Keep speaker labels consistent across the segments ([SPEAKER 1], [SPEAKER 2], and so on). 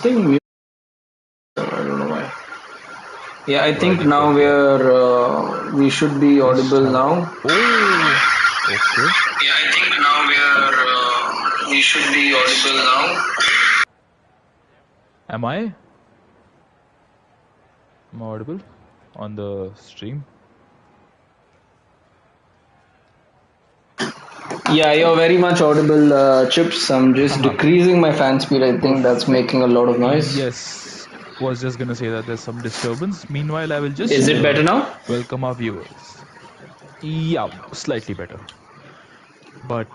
[SPEAKER 1] think I don't know why. Yeah, I think
[SPEAKER 2] Right,
[SPEAKER 1] now
[SPEAKER 2] right.
[SPEAKER 1] we should be
[SPEAKER 2] Just
[SPEAKER 1] audible
[SPEAKER 2] have.
[SPEAKER 1] now.
[SPEAKER 2] Oh, okay.
[SPEAKER 1] Yeah, I think now we should be audible now.
[SPEAKER 2] Am I? Am I audible on the stream?
[SPEAKER 1] Yeah, you're very much audible, Chips. I'm just
[SPEAKER 2] Haha.
[SPEAKER 1] decreasing my fan speed. I think that's
[SPEAKER 2] Perfect.
[SPEAKER 1] making a lot of noise.
[SPEAKER 2] Yes. Was just gonna say that there's some disturbance. Meanwhile, I will
[SPEAKER 1] Is
[SPEAKER 2] just
[SPEAKER 1] it better now?
[SPEAKER 2] welcome our viewers. Yeah, slightly better. But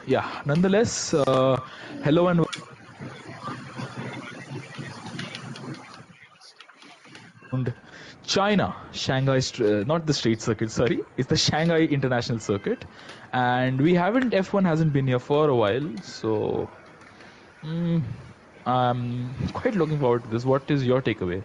[SPEAKER 2] yeah, nonetheless, hello and welcome. China, Shanghai, not the street circuit, sorry, it's the Shanghai International Circuit, and we haven't F1 hasn't been here for a while, so mm, I'm quite looking forward to this. What is your takeaway?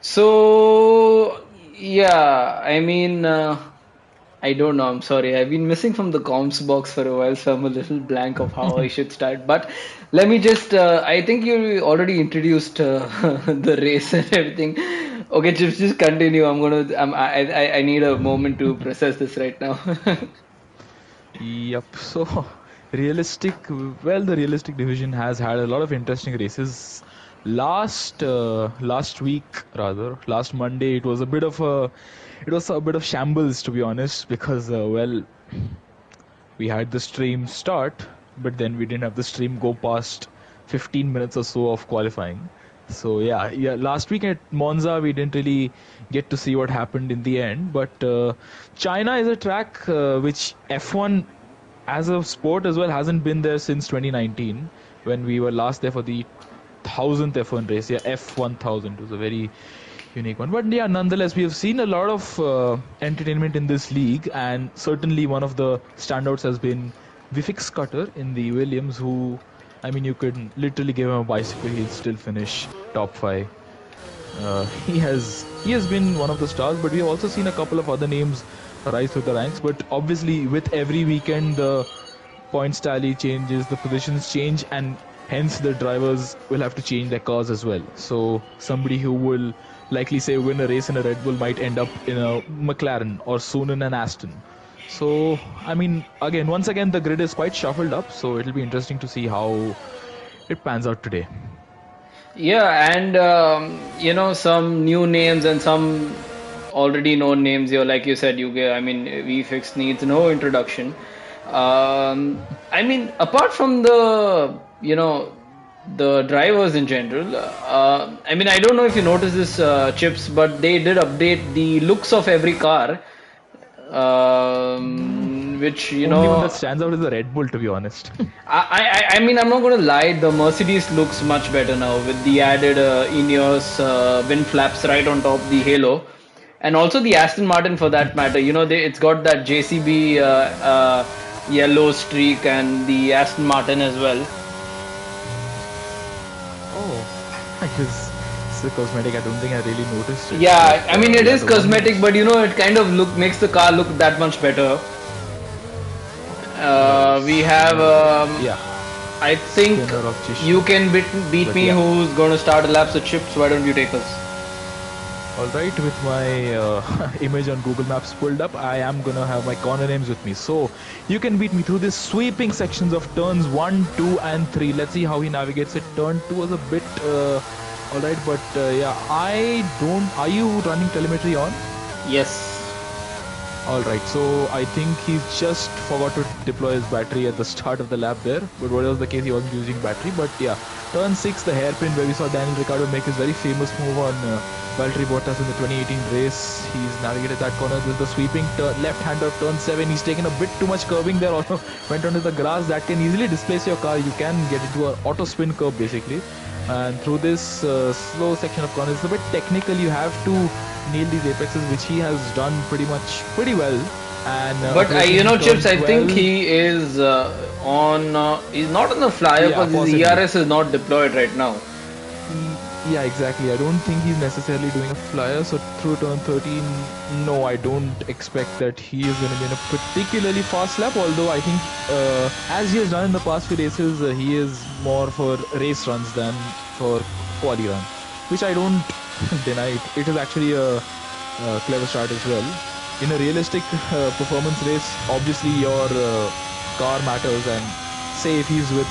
[SPEAKER 1] So, yeah, I mean, I don't know. I'm sorry. I've been missing from the comms box for a while, so I'm a little blank of how I should start. But let me just, I think you already introduced the race and everything. Okay, just continue. I need a moment to process this right now.
[SPEAKER 2] Yep. So, realistic. Well, the realistic division has had a lot of interesting races. Last week, rather, last Monday, it was a bit of shambles, to be honest, because we had the stream start, but then we didn't have the stream go past 15 minutes or so of qualifying. So yeah. Last week at Monza, we didn't really get to see what happened in the end. But China is a track which F1 as a sport as well hasn't been there since 2019 when we were last there for the 1000th F1 race. Yeah, F1000 was a very unique one. But yeah, nonetheless, we have seen a lot of entertainment in this league, and certainly one of the standouts has been Vivek Cutter in the Williams, who, I mean, you could literally give him a bicycle, he'll still finish top five. He has been one of the stars, but we have also seen a couple of other names rise through the ranks. But obviously, with every weekend, the points tally changes, the positions change, and hence the drivers will have to change their cars as well. So somebody who will likely say win a race in a Red Bull might end up in a McLaren or soon in an Aston. So I mean, once again, the grid is quite shuffled up. So it'll be interesting to see how it pans out today.
[SPEAKER 1] Yeah, and some new names and some already known names here. Like you said, I mean, VFix needs no introduction. I mean, apart from the drivers in general. I mean, I don't know if you noticed this, Chips, but they did update the looks of every car, which
[SPEAKER 2] Only one that stands out is the Red Bull, to be honest.
[SPEAKER 1] I mean, I'm not going to lie. The Mercedes looks much better now with the added Ineos wind flaps right on top the halo, and also the Aston Martin for that matter. It's got that JCB yellow streak and the Aston Martin as well.
[SPEAKER 2] Oh, I guess it's a cosmetic. I don't think I really noticed it, but
[SPEAKER 1] Yeah, I mean it
[SPEAKER 2] yeah,
[SPEAKER 1] is
[SPEAKER 2] the one.
[SPEAKER 1] cosmetic, but it kind of makes the car look that much better. We
[SPEAKER 2] Nice.
[SPEAKER 1] have,
[SPEAKER 2] Yeah,
[SPEAKER 1] I think
[SPEAKER 2] spinner of
[SPEAKER 1] you
[SPEAKER 2] Chishu.
[SPEAKER 1] can beat
[SPEAKER 2] But
[SPEAKER 1] me.
[SPEAKER 2] yeah,
[SPEAKER 1] Who's going to start a lap of chips? Why don't you take us?
[SPEAKER 2] all right. With my image on Google Maps pulled up, I am gonna have my corner names with me. So you can beat me through this sweeping sections of turns 1, 2, and 3. Let's see how he navigates it. Turn 2 was a bit all right, but yeah, I don't. Are you running telemetry on?
[SPEAKER 1] Yes.
[SPEAKER 2] Alright, so I think he's just forgot to deploy his battery at the start of the lap there. But whatever was the case, he wasn't using battery. But yeah, turn 6, the hairpin where we saw Daniel Ricciardo make his very famous move on Valtteri Bottas in the 2018 race. He's navigated that corner. This is the sweeping left-hander of turn 7. He's taken a bit too much curving there. Also went onto the grass. That can easily displace your car. You can get into an auto spin curve basically. And through this slow section of corners, it's a bit technical. You have to nail these apexes, which he has done pretty well. And
[SPEAKER 1] But
[SPEAKER 2] approaching
[SPEAKER 1] Chips,
[SPEAKER 2] turn
[SPEAKER 1] I think
[SPEAKER 2] 12.
[SPEAKER 1] he is he's not on the flyer
[SPEAKER 2] Yeah,
[SPEAKER 1] because his
[SPEAKER 2] possibly.
[SPEAKER 1] ERS is not deployed right now.
[SPEAKER 2] Yeah, exactly. I don't think he's necessarily doing a flyer. So through turn 13, no, I don't expect that he is going to be in a particularly fast lap. Although I think, as he has done in the past few races, he is more for race runs than for quali run, which I don't deny. It is actually a clever start as well. In a realistic performance race, obviously your car matters, and say if he's with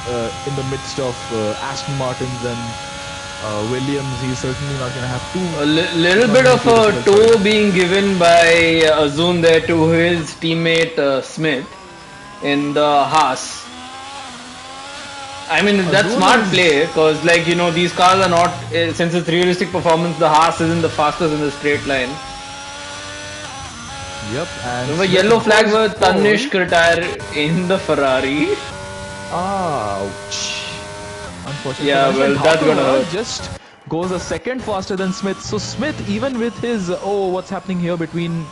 [SPEAKER 2] in the midst of Aston Martins and Williams, he's certainly not going to have
[SPEAKER 1] A
[SPEAKER 2] it's
[SPEAKER 1] little
[SPEAKER 2] not
[SPEAKER 1] bit
[SPEAKER 2] going to be
[SPEAKER 1] of
[SPEAKER 2] too
[SPEAKER 1] a
[SPEAKER 2] difficult for
[SPEAKER 1] toe
[SPEAKER 2] him.
[SPEAKER 1] being given by Azun there to his teammate Smith in the Haas. I mean, that's
[SPEAKER 2] Azun
[SPEAKER 1] smart
[SPEAKER 2] is,
[SPEAKER 1] play because, like, these cars are not, since it's realistic performance, the Haas isn't the fastest in the straight line.
[SPEAKER 2] yep, and
[SPEAKER 1] Remember,
[SPEAKER 2] Smith
[SPEAKER 1] yellow flag
[SPEAKER 2] goes
[SPEAKER 1] with
[SPEAKER 2] pole.
[SPEAKER 1] Tanishq retire in the Ferrari.
[SPEAKER 2] Ouch. Unfortunate for
[SPEAKER 1] Yeah,
[SPEAKER 2] Tanish. And
[SPEAKER 1] well, that's gonna
[SPEAKER 2] Thakurva
[SPEAKER 1] hurt.
[SPEAKER 2] just goes a second faster than Smith. So Smith, even with his, oh, what's happening here between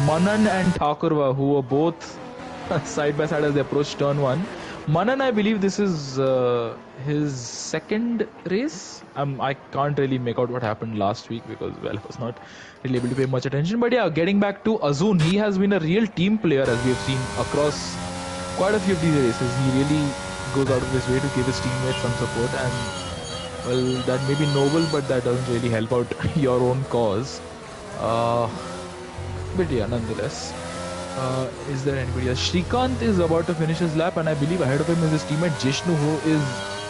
[SPEAKER 2] Manan and Thakurva, who were both side by side as they approach turn one. Manan, I believe this is his second race. I can't really make out what happened last week because, well, I was not really able to pay much attention. But yeah, getting back to Azun, he has been a real team player as we have seen across quite a few of these races. He really goes out of his way to give his teammates some support, and well, that may be noble, but that doesn't really help out your own cause. Uh, but yeah, nonetheless. Is there anybody else? Shrikant is about to finish his lap, and I believe ahead of him is his teammate Jishnu, who is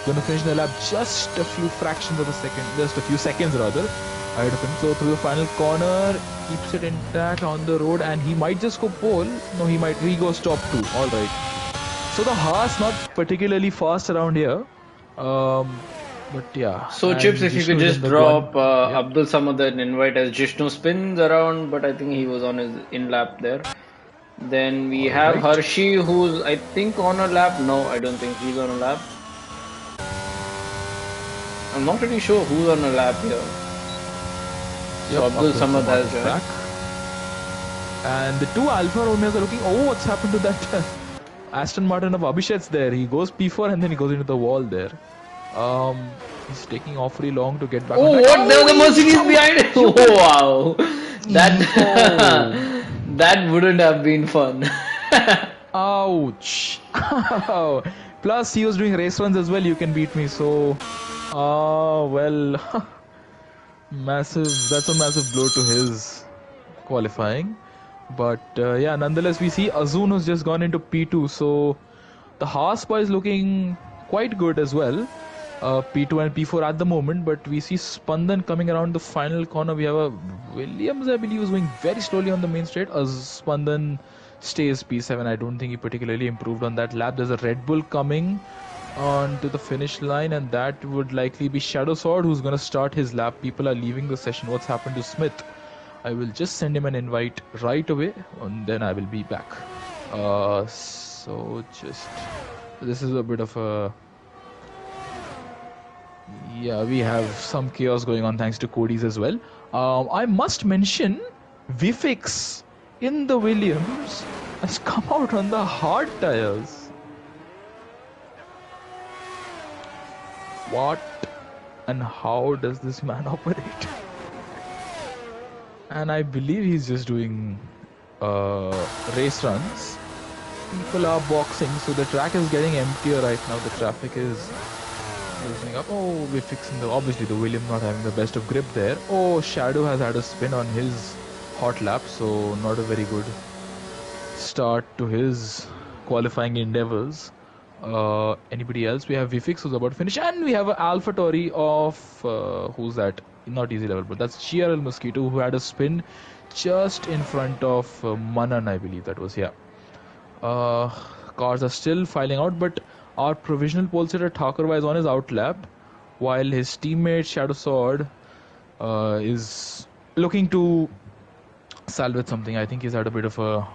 [SPEAKER 2] going to finish the lap just a few fractions of a second, just a few seconds rather, ahead of him. So through the final corner, keeps it intact on the road, and he might just go pole. No, he goes top two. All right. So the Haas not particularly fast around here. But yeah,
[SPEAKER 1] So, Chips,
[SPEAKER 2] and
[SPEAKER 1] if you could
[SPEAKER 2] Jishnu is in
[SPEAKER 1] just
[SPEAKER 2] the Guan.
[SPEAKER 1] drop
[SPEAKER 2] Yep.
[SPEAKER 1] Abdul Samad and invite as Jishnu spins around, but I think he was on his in lap there. Then we
[SPEAKER 2] All
[SPEAKER 1] have
[SPEAKER 2] right.
[SPEAKER 1] Hershey, who's I think on a lap. No, I don't think he's on a lap. I'm not really sure who's on a lap here. So
[SPEAKER 2] Yep.
[SPEAKER 1] Abdul
[SPEAKER 2] Abdul
[SPEAKER 1] Samad
[SPEAKER 2] Samad
[SPEAKER 1] has
[SPEAKER 2] is
[SPEAKER 1] joined.
[SPEAKER 2] back. And the two Alfa Romeos are looking. Oh, what's happened to that Aston Martin of Abhishek's there? He goes P4 and then he goes into the wall there. He's taking awfully long to get back on
[SPEAKER 1] Oh,
[SPEAKER 2] track.
[SPEAKER 1] what? There
[SPEAKER 2] Oh,
[SPEAKER 1] was a
[SPEAKER 2] he's
[SPEAKER 1] Mercedes
[SPEAKER 2] out.
[SPEAKER 1] behind him.
[SPEAKER 2] You
[SPEAKER 1] Oh,
[SPEAKER 2] can.
[SPEAKER 1] wow. That
[SPEAKER 2] Oh,
[SPEAKER 1] that wouldn't have been fun.
[SPEAKER 2] ouch. Plus, he was doing race runs as well. You can beat me. So, well, massive. That's a massive blow to his qualifying. But yeah, nonetheless, we see Azun who's just gone into P2. So the Haas is looking quite good as well. P2 and P4 at the moment, but we see Spandan coming around the final corner. We have a Williams, I believe, is going very slowly on the main straight. As Spandan stays P7, I don't think he particularly improved on that lap. There's a Red Bull coming on to the finish line, and that would likely be Shadow Sword who's going to start his lap. People are leaving the session. What's happened to Smith? I will just send him an invite right away, and then I will be back. So just this is a bit of a yeah, we have some chaos going on thanks to Cody's as well. I must mention Vifix in the Williams has come out on the hard tires. What and how does this man operate? And I believe he's just doing race runs. People are boxing, so the track is getting emptier right now. The traffic is loosening up. Oh, we're fixing the obviously the William not having the best of grip there. Oh, Shadow has had a spin on his hot lap, so not a very good start to his qualifying endeavors. Anybody else? We have Vifix who's about to finish, and we have an AlphaTauri of who's that? Not easy level, but that's THTRL Mosquito who had a spin just in front of Manan, I believe that was. Yeah. Cars are still filing out, but our provisional pole sitter Thakurva is on his out lap, while his teammate Shadow Sword is looking to salvage something. I think he's had a bit of a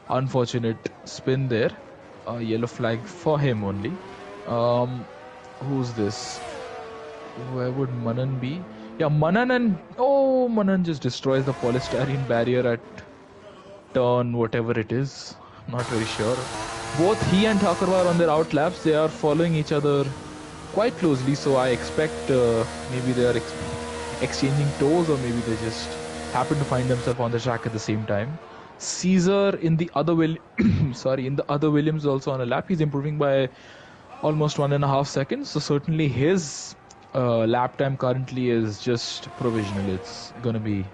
[SPEAKER 2] unfortunate spin there. Yellow flag for him only. Who's this? Where would Manan be? Yeah, Manan and oh, Manan just destroys the polystyrene barrier at turn whatever it is. Not very sure. Both he and Thakurva are on their out laps. They are following each other quite closely, so I expect maybe they are exchanging toes, or maybe they just happen to find themselves on the track at the same time. Caesar in the other in the other Williams also on a lap. He's improving by almost 1.5 seconds. So certainly his lap time currently is just provisional. It's gonna be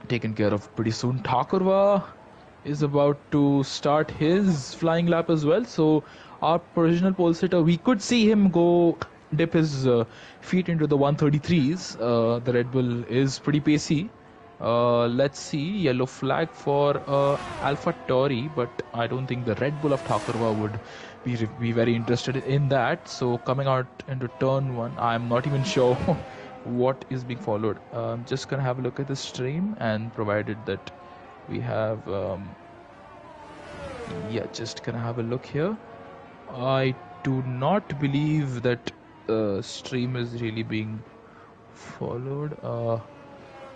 [SPEAKER 2] taken care of pretty soon. Thakurva is about to start his flying lap as well. So our provisional pole sitter, we could see him go dip his feet into the 133s. The Red Bull is pretty pacey. Let's see, yellow flag for Alpha Tauri, but I don't think the Red Bull of Thakurva would be very interested in that. So coming out into turn 1, I'm not even sure what is being followed. I'm just gonna have a look at the stream, and provided that we have yeah, just gonna have a look here. I do not believe that stream is really being followed.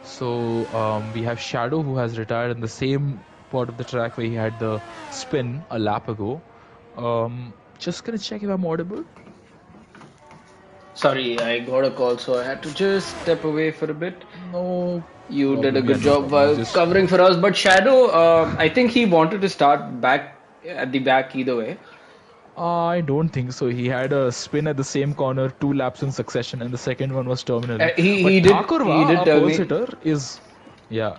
[SPEAKER 2] So we have Shadow, who has retired in the same part of the track where he had the spin a lap ago. Just gonna check if I'm audible.
[SPEAKER 1] Sorry, I got a call, so I had to just step away for a bit.
[SPEAKER 2] No,
[SPEAKER 1] You did a
[SPEAKER 2] problem,
[SPEAKER 1] good
[SPEAKER 2] yeah, no
[SPEAKER 1] job
[SPEAKER 2] problem.
[SPEAKER 1] while
[SPEAKER 2] Just
[SPEAKER 1] covering for us. But Shadow, I think he wanted to start back at the back either way.
[SPEAKER 2] I don't think so. He had a spin at the same corner 2 laps in succession, and the second one was terminal. But
[SPEAKER 1] He
[SPEAKER 2] Thakurva,
[SPEAKER 1] did
[SPEAKER 2] a
[SPEAKER 1] tell
[SPEAKER 2] pole
[SPEAKER 1] me.
[SPEAKER 2] sitter, is yeah.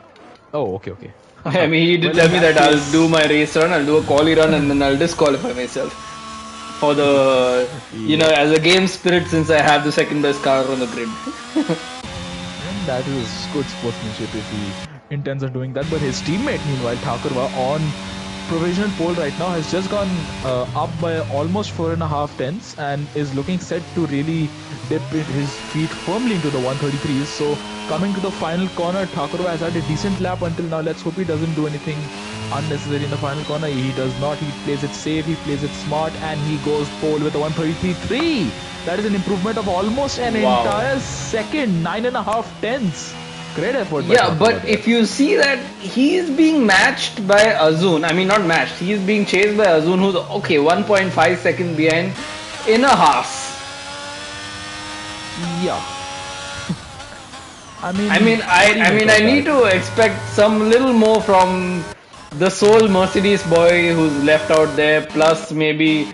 [SPEAKER 2] Oh, okay, okay.
[SPEAKER 1] I mean, he did
[SPEAKER 2] Well,
[SPEAKER 1] tell
[SPEAKER 2] in
[SPEAKER 1] me
[SPEAKER 2] that
[SPEAKER 1] that I'll
[SPEAKER 2] case,
[SPEAKER 1] do my race run, I'll do a quali run, and then I'll disqualify myself for the, you know,
[SPEAKER 2] yeah,
[SPEAKER 1] as a game spirit, since I have the second best car on the grid.
[SPEAKER 2] and that is good sportsmanship if he intends on doing that. But his teammate, meanwhile, Thakurva, on provisional pole right now, has just gone up by almost 4.5 tenths and is looking set to really dip his feet firmly into the 133s. So coming to the final corner, Thakurva has had a decent lap until now. Let's hope he doesn't do anything unnecessary in the final corner. He does not. He plays it safe, he plays it smart, and he goes pole with a 133.3. That is an improvement of almost an
[SPEAKER 1] Wow.
[SPEAKER 2] entire second, 9.5 tenths. Great effort by
[SPEAKER 1] Yeah,
[SPEAKER 2] Thakurva
[SPEAKER 1] but
[SPEAKER 2] there.
[SPEAKER 1] if you see that he is being matched by Azun, I mean not matched, he is being chased by Azun, who's okay 1.5 seconds behind in a Haas.
[SPEAKER 2] Yeah. I
[SPEAKER 1] I mean,
[SPEAKER 2] what do you
[SPEAKER 1] I
[SPEAKER 2] make
[SPEAKER 1] mean,
[SPEAKER 2] of
[SPEAKER 1] I need
[SPEAKER 2] that?
[SPEAKER 1] to expect some little more from the sole Mercedes boy who's left out there, plus maybe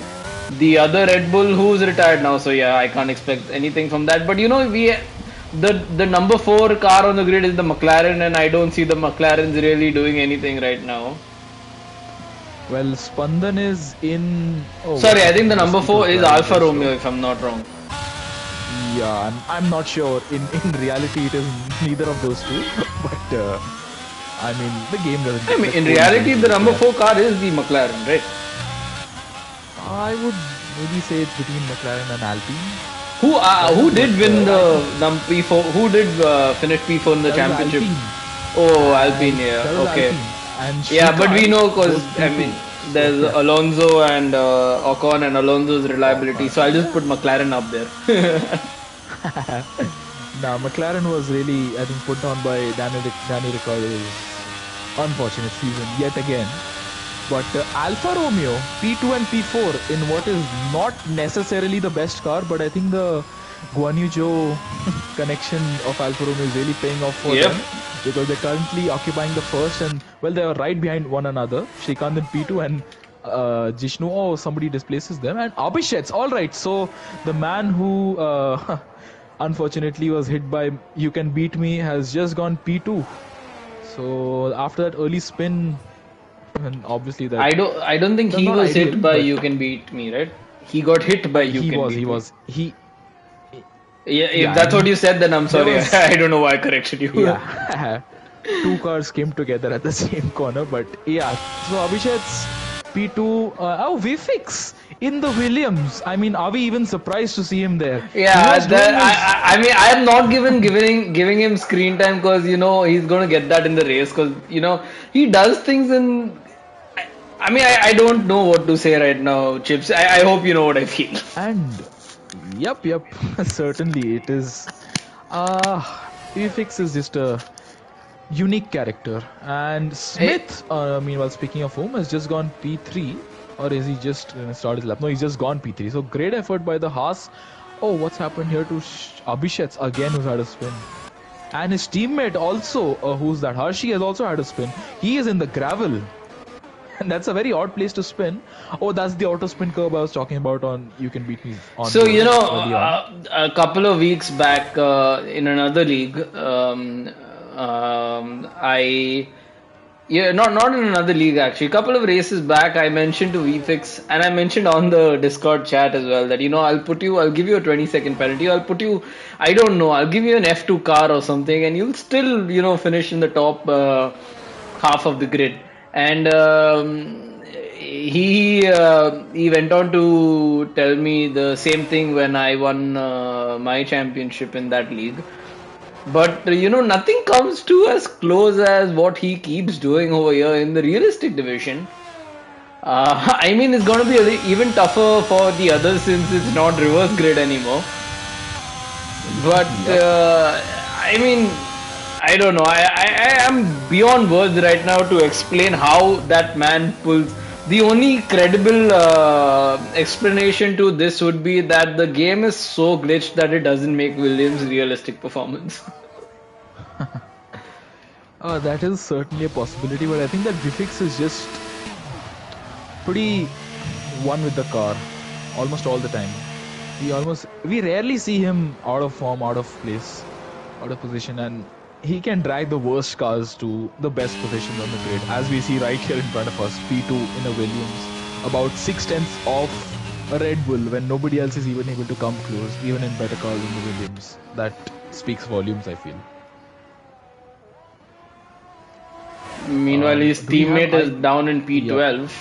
[SPEAKER 1] the other Red Bull who's retired now. So yeah, I can't expect anything from that. But you know, the number 4 car on the grid is the McLaren, and I don't see the McLarens really doing anything right now.
[SPEAKER 2] Well, Spandan is in. Oh,
[SPEAKER 1] Sorry,
[SPEAKER 2] what's
[SPEAKER 1] I think
[SPEAKER 2] happening?
[SPEAKER 1] the
[SPEAKER 2] My
[SPEAKER 1] number
[SPEAKER 2] speaker
[SPEAKER 1] 4
[SPEAKER 2] is
[SPEAKER 1] is
[SPEAKER 2] driving
[SPEAKER 1] Alfa
[SPEAKER 2] very
[SPEAKER 1] Romeo,
[SPEAKER 2] slow.
[SPEAKER 1] if I'm not wrong.
[SPEAKER 2] Yeah, I'm not sure. In reality, it is neither of those two. But I mean, the game doesn't.
[SPEAKER 1] I mean,
[SPEAKER 2] The
[SPEAKER 1] in
[SPEAKER 2] code is going
[SPEAKER 1] reality,
[SPEAKER 2] to
[SPEAKER 1] the number
[SPEAKER 2] declare.
[SPEAKER 1] 4 car is the McLaren, right?
[SPEAKER 2] I would maybe say it's between McLaren and Alpine. Kind
[SPEAKER 1] Who
[SPEAKER 2] of,
[SPEAKER 1] did
[SPEAKER 2] but
[SPEAKER 1] win
[SPEAKER 2] I
[SPEAKER 1] the
[SPEAKER 2] think
[SPEAKER 1] P4? Who did finish P4 in the
[SPEAKER 2] that was
[SPEAKER 1] championship?
[SPEAKER 2] Alpine,
[SPEAKER 1] Oh, Alpine,
[SPEAKER 2] and
[SPEAKER 1] yeah,
[SPEAKER 2] that was
[SPEAKER 1] okay.
[SPEAKER 2] Alpine, and
[SPEAKER 1] Yeah, but we
[SPEAKER 2] Shrikant
[SPEAKER 1] know because,
[SPEAKER 2] was
[SPEAKER 1] I
[SPEAKER 2] P2.
[SPEAKER 1] mean,
[SPEAKER 2] So
[SPEAKER 1] there's
[SPEAKER 2] yeah,
[SPEAKER 1] Alonso and Ocon and Alonso's reliability.
[SPEAKER 2] Ocon.
[SPEAKER 1] So I'll just put
[SPEAKER 2] Yeah.
[SPEAKER 1] McLaren up there.
[SPEAKER 2] Now McLaren was really, I think, put down by Danny Ricciardo's unfortunate season yet again. But Alfa Romeo P2 and P4 in what is not necessarily the best car, but I think the Guan Yu Zhou connection of Alfa Romeo is really paying off for
[SPEAKER 1] Yep.
[SPEAKER 2] them, because they're currently occupying the first, and well, they are right behind one another. Shrikant in P2 and Jishnu, oh, somebody displaces them, and Abhishek's all right. So the man who unfortunately was hit by "You Can Beat Me" has just gone P2. So after that early spin, and obviously that
[SPEAKER 1] I don't think
[SPEAKER 2] that's
[SPEAKER 1] he
[SPEAKER 2] not
[SPEAKER 1] was
[SPEAKER 2] ideal,
[SPEAKER 1] hit by
[SPEAKER 2] but
[SPEAKER 1] You Can Beat Me, right? He got hit by You
[SPEAKER 2] he
[SPEAKER 1] Can
[SPEAKER 2] was
[SPEAKER 1] Beat Me. Yeah, if
[SPEAKER 2] yeah,
[SPEAKER 1] that's what
[SPEAKER 2] and
[SPEAKER 1] you said, then I'm
[SPEAKER 2] there
[SPEAKER 1] sorry.
[SPEAKER 2] was
[SPEAKER 1] I don't know why I corrected you.
[SPEAKER 2] yeah two cars came together at the same corner, but yeah, so Abhishek's P2, oh, VFix in the Williams. I mean, are we even surprised to see him there? He
[SPEAKER 1] Yeah,
[SPEAKER 2] was doing his
[SPEAKER 1] I mean, I am not giving him screen time because you know he's going to get that in the race because you know he does things in. I mean, I don't know what to say right now, Chips. I hope you know what I feel.
[SPEAKER 2] and yep, certainly it is. VFX is just a unique character. And
[SPEAKER 1] I,
[SPEAKER 2] Smith, meanwhile, speaking of whom, has just gone P3. Or is he just started his lap? No, he's just gone P3. So great effort by the Haas. Oh, what's happened here to Abhishek again, who's had a spin. And his teammate also, who's that? Hershey has also had a spin. He is in the gravel. And that's a very odd place to spin. Oh, that's the auto spin curve I was talking about on You Can Beat Me on
[SPEAKER 1] So,
[SPEAKER 2] board early on.
[SPEAKER 1] a couple of weeks back in another league, I yeah, not in another league actually. A couple of races back, I mentioned to VFix, and I mentioned on the Discord chat as well that I'll give you a 20-second penalty. I'll put you, I don't know, I'll give you an F2 car or something, and you'll still finish in the top half of the grid. And he went on to tell me the same thing when I won my championship in that league. But nothing comes to as close as what he keeps doing over here in the realistic division. I mean, it's going to be even tougher for the others since it's not reverse grid anymore. But
[SPEAKER 2] Yep.
[SPEAKER 1] I mean, I don't know. I am beyond words right now to explain how that man pulls. The only credible explanation to this would be that the game is so glitched that it doesn't make Williams' realistic performance.
[SPEAKER 2] That is certainly a possibility, but I think that Vifix is just pretty one with the car almost all the time. We rarely see him out of form, out of place, out of position, and he can drag the worst cars to the best positions on the grid, as we see right here in front of us. P2 in a Williams, about 6 tenths off a Red Bull when nobody else is even able to come close, even in better cars in the Williams. That speaks volumes, I feel.
[SPEAKER 1] Meanwhile, his
[SPEAKER 2] Do we have
[SPEAKER 1] teammate is down in
[SPEAKER 2] Yeah.
[SPEAKER 1] P12.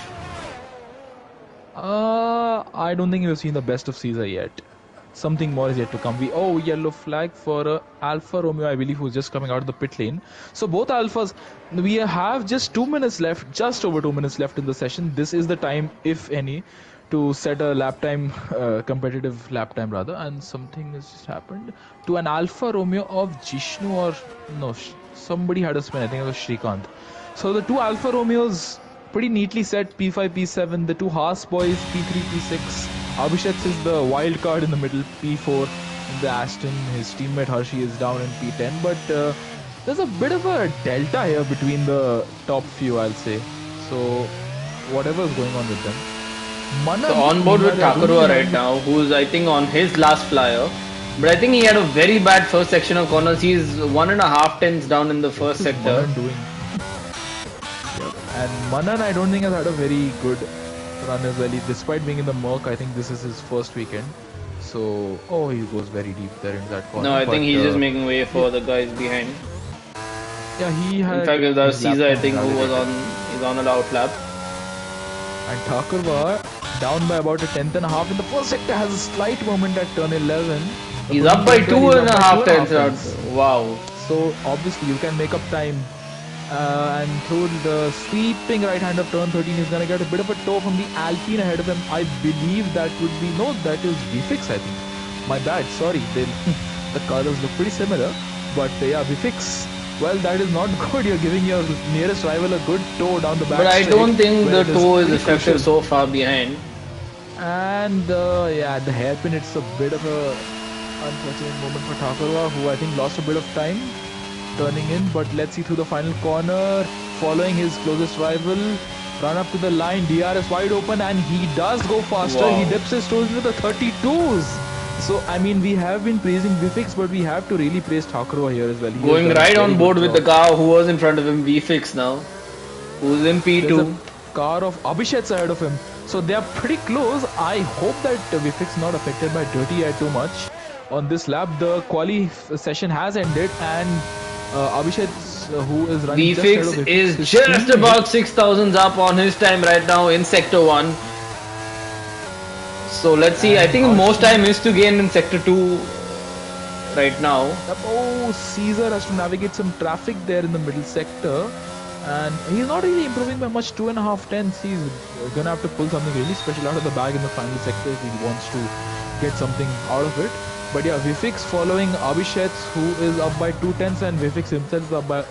[SPEAKER 2] I don't think we've seen the best of Caesar yet. Something more is yet to come. Yellow flag for Alfa Romeo, I believe, who's just coming out of the pit lane. So both Alphas, we have just 2 minutes left, just over 2 minutes left in the session. This is the time, if any, to set a lap time, competitive lap time rather. And something has just happened to an Alfa Romeo of Jishnu or no, somebody had a spin. I think it was Shrikant. So the two Alfa Romeos pretty neatly set P5, P7. The two Haas boys P3, P6. Abhishek is the wild card in the middle, P4 in the Aston. His teammate Hershey is down in P10. But there's a bit of a delta here between the top few, I'll say. So whatever's going on with them.
[SPEAKER 1] So
[SPEAKER 2] Manan,
[SPEAKER 1] on board with
[SPEAKER 2] meanwhile, I don't think
[SPEAKER 1] Takarua
[SPEAKER 2] he's
[SPEAKER 1] right
[SPEAKER 2] having the
[SPEAKER 1] now, who's I think on his last flyer. But I think he had a very bad first section of corners. He's 1.5 tenths down in the first
[SPEAKER 2] What is
[SPEAKER 1] sector.
[SPEAKER 2] Manan doing? And Manan, I don't think has had a very good run as well. Despite being in the Merc, I think this is his first weekend. So, he goes very deep there in that corner.
[SPEAKER 1] No, I
[SPEAKER 2] but,
[SPEAKER 1] think he's just making way for the guys behind.
[SPEAKER 2] Yeah, he had.
[SPEAKER 1] In fact, it was
[SPEAKER 2] his lap
[SPEAKER 1] Caesar, I
[SPEAKER 2] time
[SPEAKER 1] think, who was
[SPEAKER 2] validated.
[SPEAKER 1] is on a out lap.
[SPEAKER 2] And Thakurva, down by about a tenth and a half in the first sector, has a slight moment at turn 11.
[SPEAKER 1] He's up by
[SPEAKER 2] He's up by
[SPEAKER 1] 2.5 tenths.
[SPEAKER 2] tenths.
[SPEAKER 1] Wow.
[SPEAKER 2] So obviously you can make up time. And through the sweeping right hand of turn 13, he's going to get a bit of a toe from the Alpine ahead of him. I believe that would be, no, that is VFix, I think. My bad, sorry. The colors look pretty similar. But yeah, VFix, well, that is not good. You're giving your nearest rival a good toe down the back.
[SPEAKER 1] But I don't think the toe is
[SPEAKER 2] pretty
[SPEAKER 1] effective
[SPEAKER 2] crucial.
[SPEAKER 1] so far behind.
[SPEAKER 2] And yeah, the hairpin, it's a bit of a unfortunate moment for Thakurva, who I think lost a bit of time turning in. But let's see through the final corner, following his closest rival, run up to the line. DRS wide open, and he does go faster.
[SPEAKER 1] Wow.
[SPEAKER 2] He dips his toes into the 32s. So I mean, we have been praising Vifix, but we have to really praise Thakurva here as well. He
[SPEAKER 1] Going
[SPEAKER 2] has done a
[SPEAKER 1] right
[SPEAKER 2] very
[SPEAKER 1] on
[SPEAKER 2] good
[SPEAKER 1] board with the
[SPEAKER 2] job.
[SPEAKER 1] car who was in front of him, VFix now, who's in
[SPEAKER 2] There's
[SPEAKER 1] P2.
[SPEAKER 2] a car of Abhishek's ahead of him. So they are pretty close. I hope that Vifix not affected by dirty air too much. On this lap, the quali session has ended, and Abhishek, who is running just ahead of
[SPEAKER 1] VFix
[SPEAKER 2] Vifix,
[SPEAKER 1] is
[SPEAKER 2] his
[SPEAKER 1] just
[SPEAKER 2] teammate-
[SPEAKER 1] about 6,000 up on his time right now in Sector 1. So let's see. I think most time is to gain in Sector 2 right now.
[SPEAKER 2] Caesar has to navigate some traffic there in the middle sector. And he's not really improving by much, 2.5 tenths. He's gonna have to pull something really special out of the bag in the final sector if he wants to get something out of it. But yeah, Vifix following Abhishek, who is up by 2 tenths, and Vifix himself is up by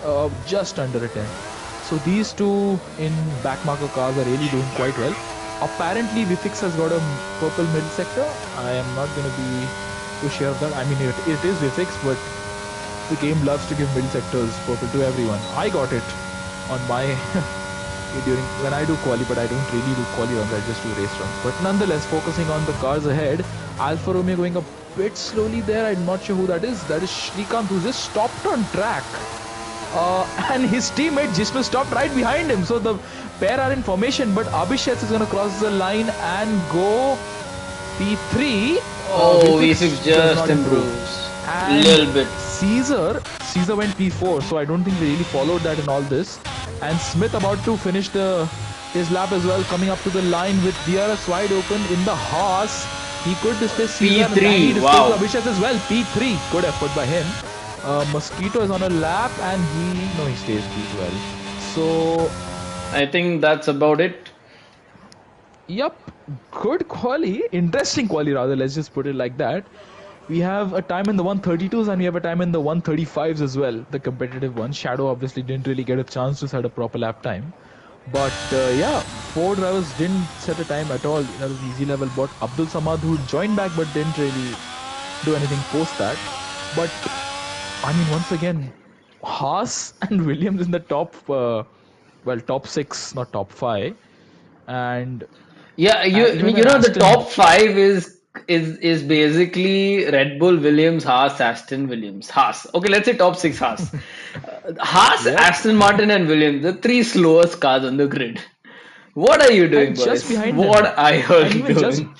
[SPEAKER 2] just under a tenth. So these two in backmarker cars are really doing quite well. Apparently, Vifix has got a purple middle sector. I am not gonna be too sure of that. I mean, it is Vifix, but the game loves to give middle sectors purple to everyone. I got it on my during when I do quali, but I don't really do quali runs. I just do race runs. But nonetheless, focusing on the cars ahead, Alfa Romeo going a bit slowly there. I'm not sure who that is. That is Shrikant, who just stopped on track. And his teammate Jishnu stopped right behind him. So the pair are in formation, but Abhishek is going to cross the line and go P3.
[SPEAKER 1] Oh,
[SPEAKER 2] V6
[SPEAKER 1] V6
[SPEAKER 2] does
[SPEAKER 1] just
[SPEAKER 2] not improve.
[SPEAKER 1] improves a
[SPEAKER 2] And
[SPEAKER 1] little bit.
[SPEAKER 2] Caesar went P4, so I don't think they really followed that in all this. And Smith about to finish his lap as well, coming up to the line with DRS wide open in the Haas. He could displace Caesar and he
[SPEAKER 1] P3,
[SPEAKER 2] displaces
[SPEAKER 1] wow.
[SPEAKER 2] Abhishek as well. P3, good effort by him. Mosquito is on a lap and he stays P12. So
[SPEAKER 1] I think that's about it.
[SPEAKER 2] yep, good quali, interesting quali rather, let's just put it like that. We have a time in the 132s and we have a time in the 135s as well, the competitive ones. Shadow obviously didn't really get a chance to set a proper lap time. But yeah, four drivers didn't set a time at all. That was easy level. But Abdul Samad, who joined back but didn't really do anything post that. But I mean, once again, Haas and Williams in the top, top six, not top five. And
[SPEAKER 1] Yeah,
[SPEAKER 2] even
[SPEAKER 1] you
[SPEAKER 2] an
[SPEAKER 1] know the
[SPEAKER 2] Aston.
[SPEAKER 1] top five is basically Red Bull, Williams, Haas, Aston, Williams, Haas. Okay, let's say top six Haas. Haas,
[SPEAKER 2] Yep.
[SPEAKER 1] Aston Martin, and Williams, the three slowest cars on the grid. What are you doing,
[SPEAKER 2] And just
[SPEAKER 1] boys?
[SPEAKER 2] behind
[SPEAKER 1] What
[SPEAKER 2] them,
[SPEAKER 1] are
[SPEAKER 2] and
[SPEAKER 1] you
[SPEAKER 2] even
[SPEAKER 1] doing?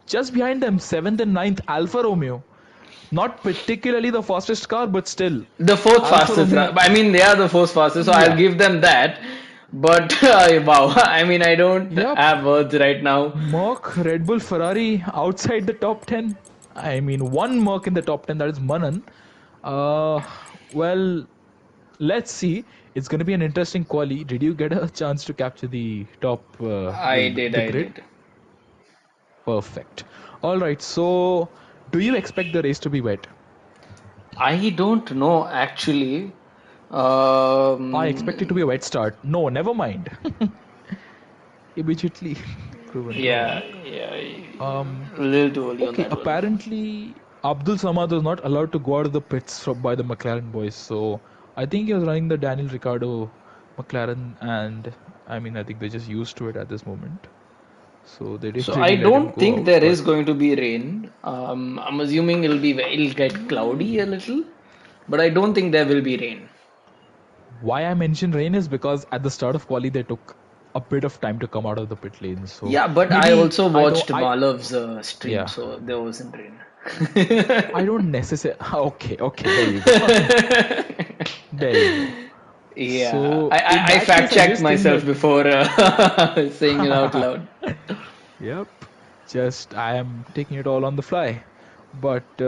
[SPEAKER 2] just behind them, seventh and ninth, Alfa Romeo. Not particularly the fastest car, but still,
[SPEAKER 1] The fourth
[SPEAKER 2] Alfa
[SPEAKER 1] fastest.
[SPEAKER 2] Romeo.
[SPEAKER 1] I mean, they are the fourth fastest, so I'll
[SPEAKER 2] Yeah.
[SPEAKER 1] give them that. But wow, I mean, I don't
[SPEAKER 2] Yep.
[SPEAKER 1] have words right now.
[SPEAKER 2] Merc, Red Bull, Ferrari outside the top 10. I mean, one Merc in the top 10, that is Manan. Uh, well, let's see. It's going to be an interesting quali. Did you get a chance to capture the top,
[SPEAKER 1] I did,
[SPEAKER 2] the
[SPEAKER 1] I
[SPEAKER 2] grid?
[SPEAKER 1] did.
[SPEAKER 2] Perfect. All right. So, do you expect the race to be wet?
[SPEAKER 1] I don't know actually.
[SPEAKER 2] I expect it to be a wet start. No, never mind. Immediately proven
[SPEAKER 1] Yeah,
[SPEAKER 2] wrong.
[SPEAKER 1] yeah,
[SPEAKER 2] Um,
[SPEAKER 1] a little too early on
[SPEAKER 2] okay,
[SPEAKER 1] that one.
[SPEAKER 2] apparently Abdul Samad was not allowed to go out of the pits by the McLaren boys, so I think he was running the Daniel Ricciardo McLaren, and I mean I think they're just used to it at this moment, so they
[SPEAKER 1] So
[SPEAKER 2] didn't
[SPEAKER 1] I
[SPEAKER 2] really let him
[SPEAKER 1] don't
[SPEAKER 2] go
[SPEAKER 1] think
[SPEAKER 2] out.
[SPEAKER 1] there
[SPEAKER 2] But
[SPEAKER 1] is going to be rain. I'm assuming it'll get cloudy a little, but I don't think there will be rain.
[SPEAKER 2] why I mention rain is because at the start of quali they took a bit of time to come out of the pit lane, so
[SPEAKER 1] Yeah, but I
[SPEAKER 2] maybe
[SPEAKER 1] also
[SPEAKER 2] I don't
[SPEAKER 1] watched
[SPEAKER 2] I
[SPEAKER 1] Malav's stream,
[SPEAKER 2] yeah
[SPEAKER 1] so there wasn't rain.
[SPEAKER 2] I don't necessarily okay there you go there you go.
[SPEAKER 1] Yeah,
[SPEAKER 2] So in
[SPEAKER 1] I
[SPEAKER 2] that
[SPEAKER 1] fact
[SPEAKER 2] case, I
[SPEAKER 1] checked
[SPEAKER 2] just think
[SPEAKER 1] myself
[SPEAKER 2] that
[SPEAKER 1] before saying it out loud.
[SPEAKER 2] yep, just I am taking it all on the fly. But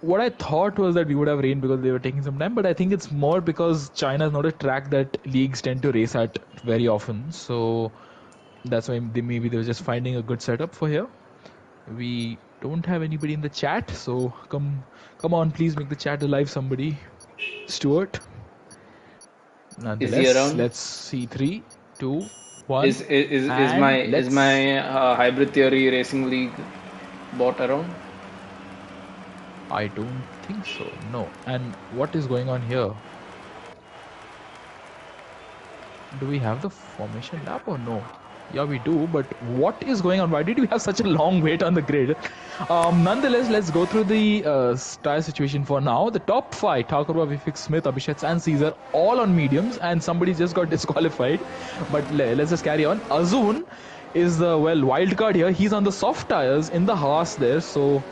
[SPEAKER 2] what I thought was that we would have rain because they were taking some time, but I think it's more because China is not a track that leagues tend to race at very often. So that's why maybe they were just finding a good setup for here. We don't have anybody in the chat, so come on, please make the chat alive, somebody. Stuart.
[SPEAKER 1] Is he
[SPEAKER 2] Nonetheless,
[SPEAKER 1] around?
[SPEAKER 2] let's see 3, 2, 1,
[SPEAKER 1] Is
[SPEAKER 2] and let's.
[SPEAKER 1] my hybrid theory racing league bot around?
[SPEAKER 2] I don't think so. No. And what is going on here? Do we have the formation lap or no? Yeah, we do. But what is going on? Why did we have such a long wait on the grid? Nonetheless, let's go through the tire situation for now. The top five: Thakurba, Vivek Smith, Abhishek, and Caesar, all on mediums, and somebody just got disqualified. But let's just carry on. Azun is the wild card here. He's on the soft tires in the Haas there. So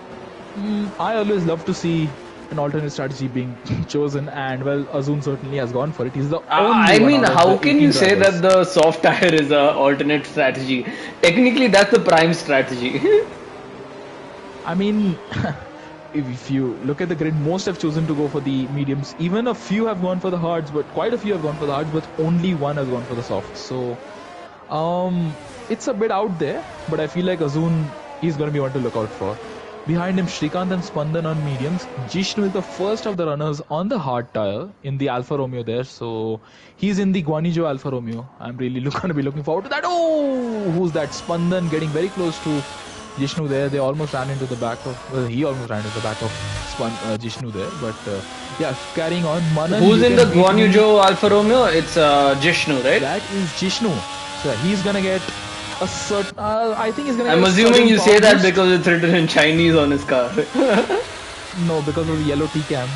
[SPEAKER 2] I always love to see an alternate strategy being chosen, and Azun certainly has gone for it. He's the only
[SPEAKER 1] I
[SPEAKER 2] one
[SPEAKER 1] mean,
[SPEAKER 2] out of
[SPEAKER 1] how
[SPEAKER 2] the
[SPEAKER 1] can
[SPEAKER 2] 18
[SPEAKER 1] you say that
[SPEAKER 2] drivers.
[SPEAKER 1] the soft tire is a alternate strategy? Technically, that's the prime strategy.
[SPEAKER 2] I mean, if you look at the grid, most have chosen to go for the mediums. Even a few have gone for the hards, but quite a few have gone for the hards, but only one has gone for the softs. So, it's a bit out there, but I feel like Azun, he's going to be one to look out for. Behind him, Shrikant and Spandan on mediums. Jishnu is the first of the runners on the hard tire in the Alfa Romeo there. So he's in the Guanyu Alfa Romeo. I'm really going to be looking forward to that. Oh, who's that? Spandan getting very close to Jishnu there. They almost ran into the back of. Well, he almost ran into the back of Jishnu there. But yeah, carrying on. Manan,
[SPEAKER 1] Who's
[SPEAKER 2] you
[SPEAKER 1] in the
[SPEAKER 2] can beat
[SPEAKER 1] Guan Yu
[SPEAKER 2] me.
[SPEAKER 1] Zhou Alfa Romeo? It's Jishnu, right?
[SPEAKER 2] That is Jishnu. So he's gonna get a certain. I think he's gonna
[SPEAKER 1] I'm
[SPEAKER 2] get a
[SPEAKER 1] assuming
[SPEAKER 2] certain
[SPEAKER 1] you
[SPEAKER 2] power
[SPEAKER 1] say that
[SPEAKER 2] boost.
[SPEAKER 1] because it's written in Chinese on his car.
[SPEAKER 2] No, because of the yellow T-cam.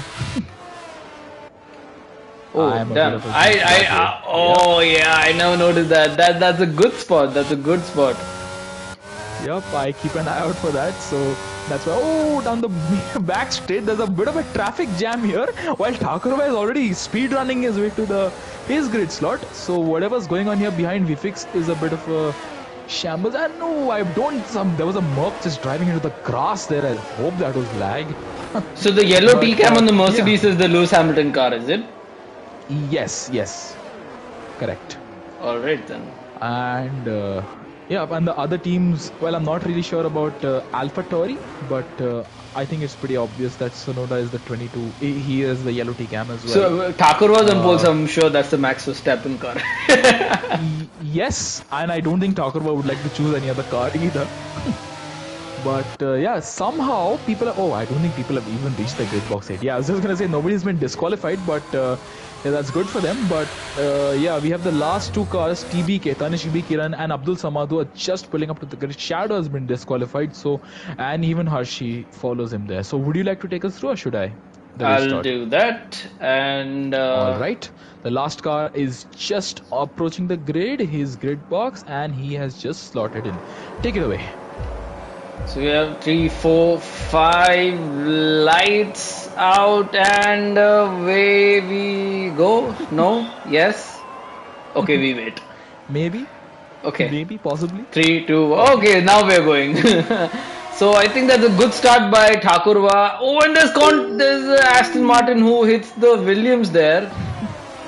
[SPEAKER 1] Oh,
[SPEAKER 2] I'm a bit
[SPEAKER 1] damn.
[SPEAKER 2] of a geek that way. Yep.
[SPEAKER 1] Oh, yeah, I never noticed that. That's a good spot. That's a good spot.
[SPEAKER 2] Yep, I keep an eye out for that. So that's why. Oh, down the back straight, there's a bit of a traffic jam here. While Thakurva is already speed running his way to his grid slot. So whatever's going on here behind VFix is a bit of a shambles. And no, I don't. There was a Merc just driving into the grass there. I hope that was lag.
[SPEAKER 1] So the yellow
[SPEAKER 2] But,
[SPEAKER 1] T-cam on the
[SPEAKER 2] yeah.
[SPEAKER 1] Mercedes is the Lewis Hamilton car, is it?
[SPEAKER 2] Yes, correct.
[SPEAKER 1] All right then.
[SPEAKER 2] And yeah, and the other teams, well, I'm not really sure about AlphaTauri, but I think it's pretty obvious that Sonoda is the 22. He is the yellow T-cam as well.
[SPEAKER 1] So Thakur was on pole, so I'm sure that's the Max Verstappen car.
[SPEAKER 2] Yes, and I don't think Thakurva would like to choose any other car either. But yeah, somehow people are. Oh, I don't think people have even reached the grid box yet. Yeah, I was just gonna say nobody's been disqualified, but yeah, that's good for them. But yeah, we have the last two cars: TBK, Tanish B Kiran, and Abdul Samad, who are just pulling up to the grid. Shadow has been disqualified, so and even Harshi follows him there. So, would you like to take us through, or should I?
[SPEAKER 1] I'll do that. And
[SPEAKER 2] all right, the last car is just approaching the grid, his grid box, and he has just slotted in. Take it away.
[SPEAKER 1] So we have 3, 4, 5 lights out, and away we go. No? Yes? Okay, we wait.
[SPEAKER 2] Maybe.
[SPEAKER 1] Okay.
[SPEAKER 2] Maybe, possibly.
[SPEAKER 1] 3, 2. Okay, now we're going. So I think that's a good start by Thakurva. Oh, and there's Aston Martin who hits the Williams there.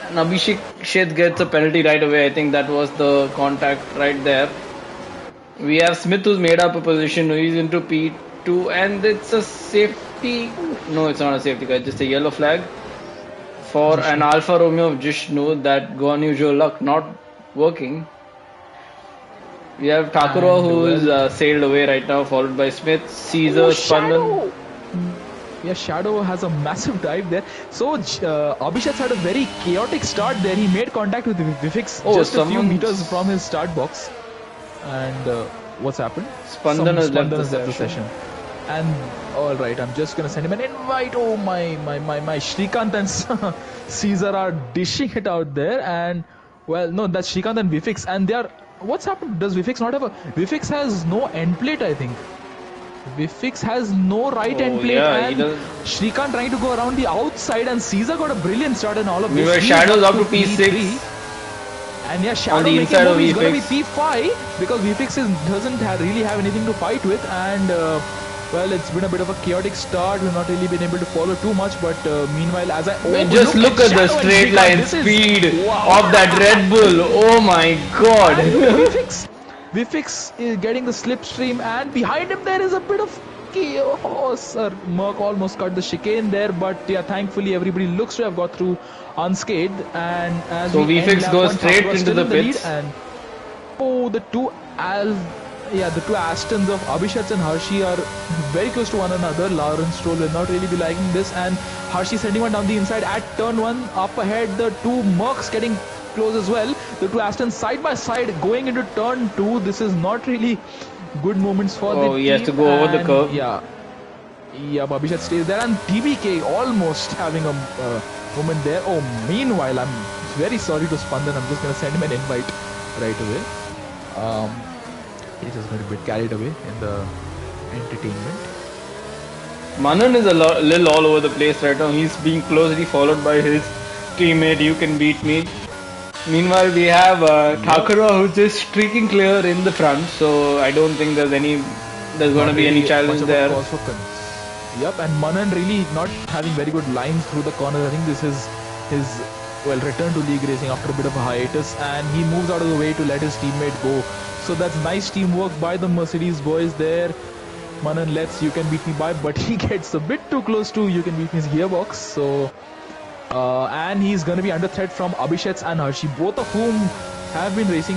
[SPEAKER 1] And Abhishek Shet gets a penalty right away. I think that was the contact right there. We have Smith who's made up a position. He's into P2, and it's a safety. No, it's not a safety car. Just a yellow flag for an Alfa Romeo of Jishnu. That Guan Yu Zhou luck not working. We have Thakurva who's sailed away right now, followed by Smith, Caesar, Spandan.
[SPEAKER 2] Yeah, Shadow has a massive dive there. So Abhishek had a very chaotic start there. He made contact with Vifix just a few meters from his start box. And what's happened?
[SPEAKER 1] Spandan has left the session.
[SPEAKER 2] And all right, I'm just gonna send him an invite. Oh my Shrikant and Caesar are dishing it out there. And well, no, that's Shrikant and Vifix, and they are. What's happened? Does Vifix not have a? Vifix has no end plate, I think. Vifix has no right end plate, and Shrikant trying to go around the outside, and Caesar got a brilliant start in all of this.
[SPEAKER 1] We were Shadows up to P6.
[SPEAKER 2] And yeah, Shadow making move is going to be P5 because VFX doesn't really have anything to fight with. And well, it's been a bit of a chaotic start. We've not really been able to follow too much. But meanwhile, as I
[SPEAKER 1] just look at the straight line speed of that Red Bull. Oh my God!
[SPEAKER 2] VFX is getting the slipstream, and behind him there is a bit of chaos. Merc almost cut the chicane there, but yeah, thankfully everybody looks to have got through unscathed. And as
[SPEAKER 1] so VFX goes straight into the pits.
[SPEAKER 2] And the two Astons of Abhishek and Hershey are very close to one another. Lawrence Stroll will not really be liking this, and Hershey sending one down the inside at turn 1. Up ahead, the two Mercs getting close as well. The two Astons side by side going into turn 2. This is not really good moments for the team.
[SPEAKER 1] He has to go over the curve.
[SPEAKER 2] Yeah, Abhishek stays there, and TBK almost having a moment there. Oh, meanwhile, I'm very sorry to Spandan. I'm just going to send him an invite right away. He's just going to be carried away in the entertainment.
[SPEAKER 1] Manan is a little all over the place right now. He's being closely followed by his teammate. You can beat me. Meanwhile, we have Thakurva who's just streaking clear in the front. So I don't think there's going to be any challenge there.
[SPEAKER 2] Yep, and Manan really not having very good lines through the corners. I think this is his return to league racing after a bit of a hiatus, and he moves out of the way to let his teammate go. So that's nice teamwork by the Mercedes boys there. Manan lets You Can Beat Me by, but he gets a bit too close to You Can Beat Me's gearbox. So and he's going to be under threat from Abhishek and Hershey, both of whom have been racing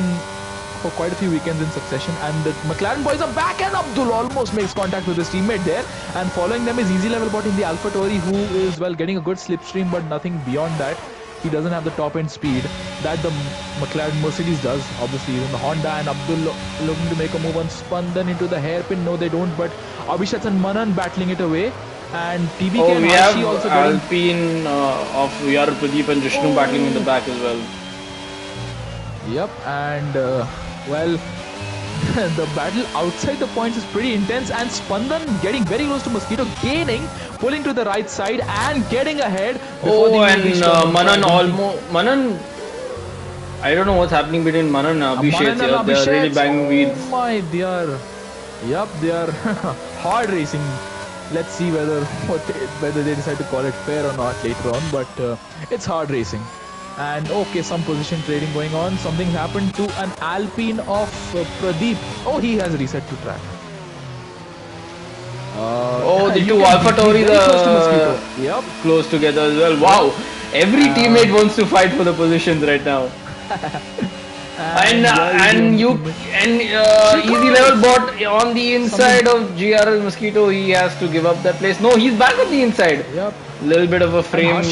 [SPEAKER 2] for quite a few weekends in succession. And the McLaren boys are back, and Abdul almost makes contact with his teammate there. And following them is Easy Level Bot in the AlphaTauri, who is, well, getting a good slipstream, but nothing beyond that. He doesn't have the top end speed that the McLaren Mercedes does. Obviously, he's in the Honda, and Abdul looking to make a move on Spandan into the hairpin. No, they don't, but Abhishek and Manan battling it away. And TBK
[SPEAKER 1] Oh,
[SPEAKER 2] and
[SPEAKER 1] we have
[SPEAKER 2] Harshi also getting...
[SPEAKER 1] Alpine of Yar Pradeep and Jishnu battling in the back as well.
[SPEAKER 2] Yep, and well, the battle outside the points is pretty intense, and Spandan getting very close to Mosquito, gaining, pulling to the right side and getting ahead.
[SPEAKER 1] Oh, and Manan almost... Manan... I don't know what's happening between Manan and Abhishek here. They are really banging weeds.
[SPEAKER 2] Oh my, they are... Yep, they are hard racing. Let's see whether they decide to call it fair or not later on, but it's hard racing. And okay, some position trading going on. Something happened to an Alpine of Pradeep. Oh, he has reset to track.
[SPEAKER 1] The two AlphaTauris are
[SPEAKER 2] yep,
[SPEAKER 1] close together as well. Wow, every teammate wants to fight for the positions right now. Easy Level Bot on the inside of GRL Mosquito. He has to give up that place. No, he's back on the inside.
[SPEAKER 2] Yep.
[SPEAKER 1] Little bit of a frame.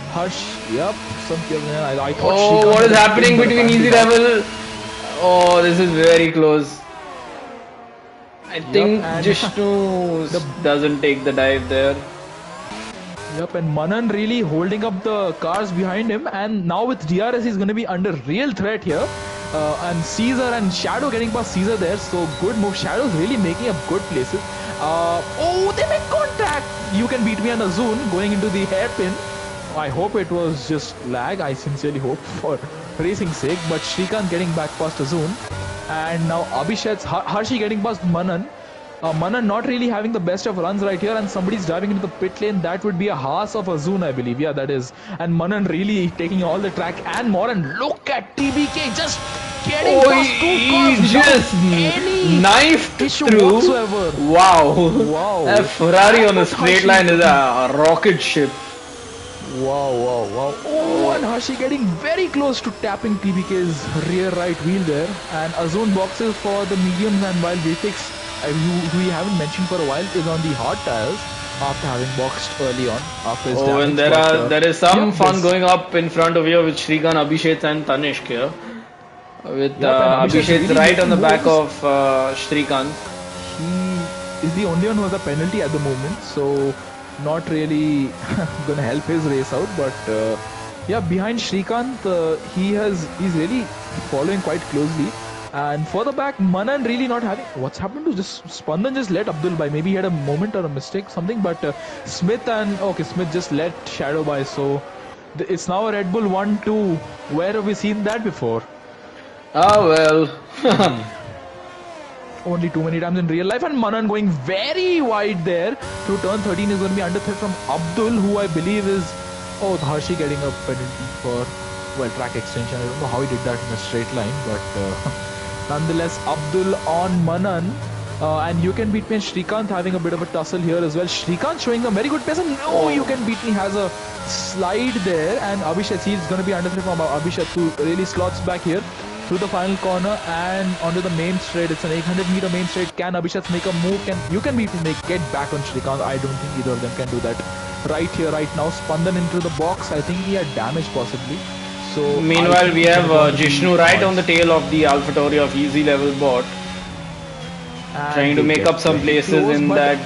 [SPEAKER 2] Harsh, yep. I thought
[SPEAKER 1] oh, what is happening between Easy Level? Oh, this is very close. I think Jishnu doesn't take the dive there.
[SPEAKER 2] Yep, and Manan really holding up the cars behind him, and now with DRS he's going to be under real threat here. And Caesar and Shadow getting past Caesar there, so good move. Shadow's really making up good places. Oh, they make contact! You can beat me on a zone going into the hairpin. I hope it was just lag. I sincerely hope for racing's sake. But Shrikant getting back past Azun. And now Abhishek's Harshi getting past Manan. Manan not really having the best of runs right here. And somebody's driving into the pit lane. That would be a Haas of Azun, I believe. Yeah, that is. And Manan really taking all the track and more. And look at TBK just getting past two cars.
[SPEAKER 1] He just knifed through.
[SPEAKER 2] Whatsoever.
[SPEAKER 1] Wow. A Ferrari on a straight line is a rocket ship.
[SPEAKER 2] Wow. Oh, and Hashi getting very close to tapping TBK's rear right wheel there. And Azun boxes for the mediums, and while VFX, who we haven't mentioned for a while, is on the hard tires after having boxed early on. After his damage,
[SPEAKER 1] and there is some fun going up in front of you with Shrikant, Abhishek and Tanishq here. With Abhishek really right on the back of Shrikant.
[SPEAKER 2] He is the only one who has a penalty at the moment, so not really gonna help his race out, but yeah, behind Shrikant, he's really following quite closely. And for the back, Manan really not having... What's happened to just Spandan just let Abdul by? Maybe he had a moment or a mistake, something, but Smith just let Shadow by, so it's now a Red Bull 1-2. Where have we seen that before?
[SPEAKER 1] Well.
[SPEAKER 2] Only too many times in real life, and Manan going very wide there to turn 13 is going to be under threat from Abdul, who I believe is Harshi getting a penalty for track extension. I don't know how he did that in a straight line, but nonetheless Abdul on Manan, and You Can Beat Me and Shrikant having a bit of a tussle here as well. Shrikant showing a very good pace, and You Can Beat Me has a slide there, and Abhishek is going to be under threat from Abhishek, who really slots back here through the final corner and onto the main straight. It's an 800-meter main straight. Can Abhishek make a move? You Can Beat Me get back on Shrikant? I don't think either of them can do that right here, right now. Spandan into the box. I think he had damage possibly. So
[SPEAKER 1] meanwhile, we have Jishnu right on the tail of the AlphaTauri of Easy Level Bot, trying to make up some places in that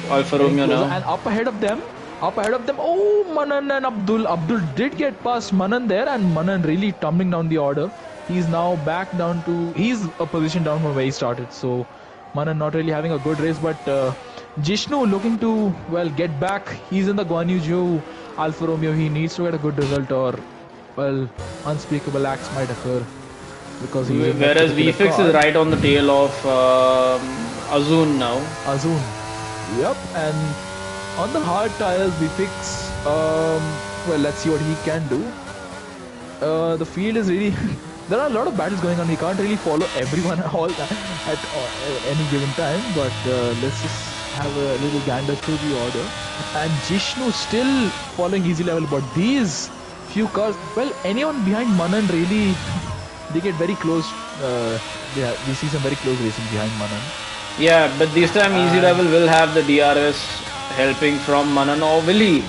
[SPEAKER 1] Alfa Romeo now.
[SPEAKER 2] And up ahead of them. Oh, Manan and Abdul. Abdul did get past Manan there, and Manan really tumbling down the order. He's now back down to... He's a position down from where he started. So Manan not really having a good race, but Jishnu looking to, get back. He's in the Guan Yu Zhou Alfa Romeo. He needs to get a good result, or, unspeakable acts might occur. Because
[SPEAKER 1] whereas VFX is right on the tail of Azun now.
[SPEAKER 2] Azun. Yep, and on the hard tires, VFX, let's see what he can do. The field is really... There are a lot of battles going on. We can't really follow everyone at any given time, but let's just have a little gander through the order. And Jishnu still following Easy Level, but these few cars, anyone behind Manan really they get very close. We see some very close racing behind Manan.
[SPEAKER 1] Yeah, but this time Easy
[SPEAKER 2] And
[SPEAKER 1] Level will have the DRS helping from Manan, or will he?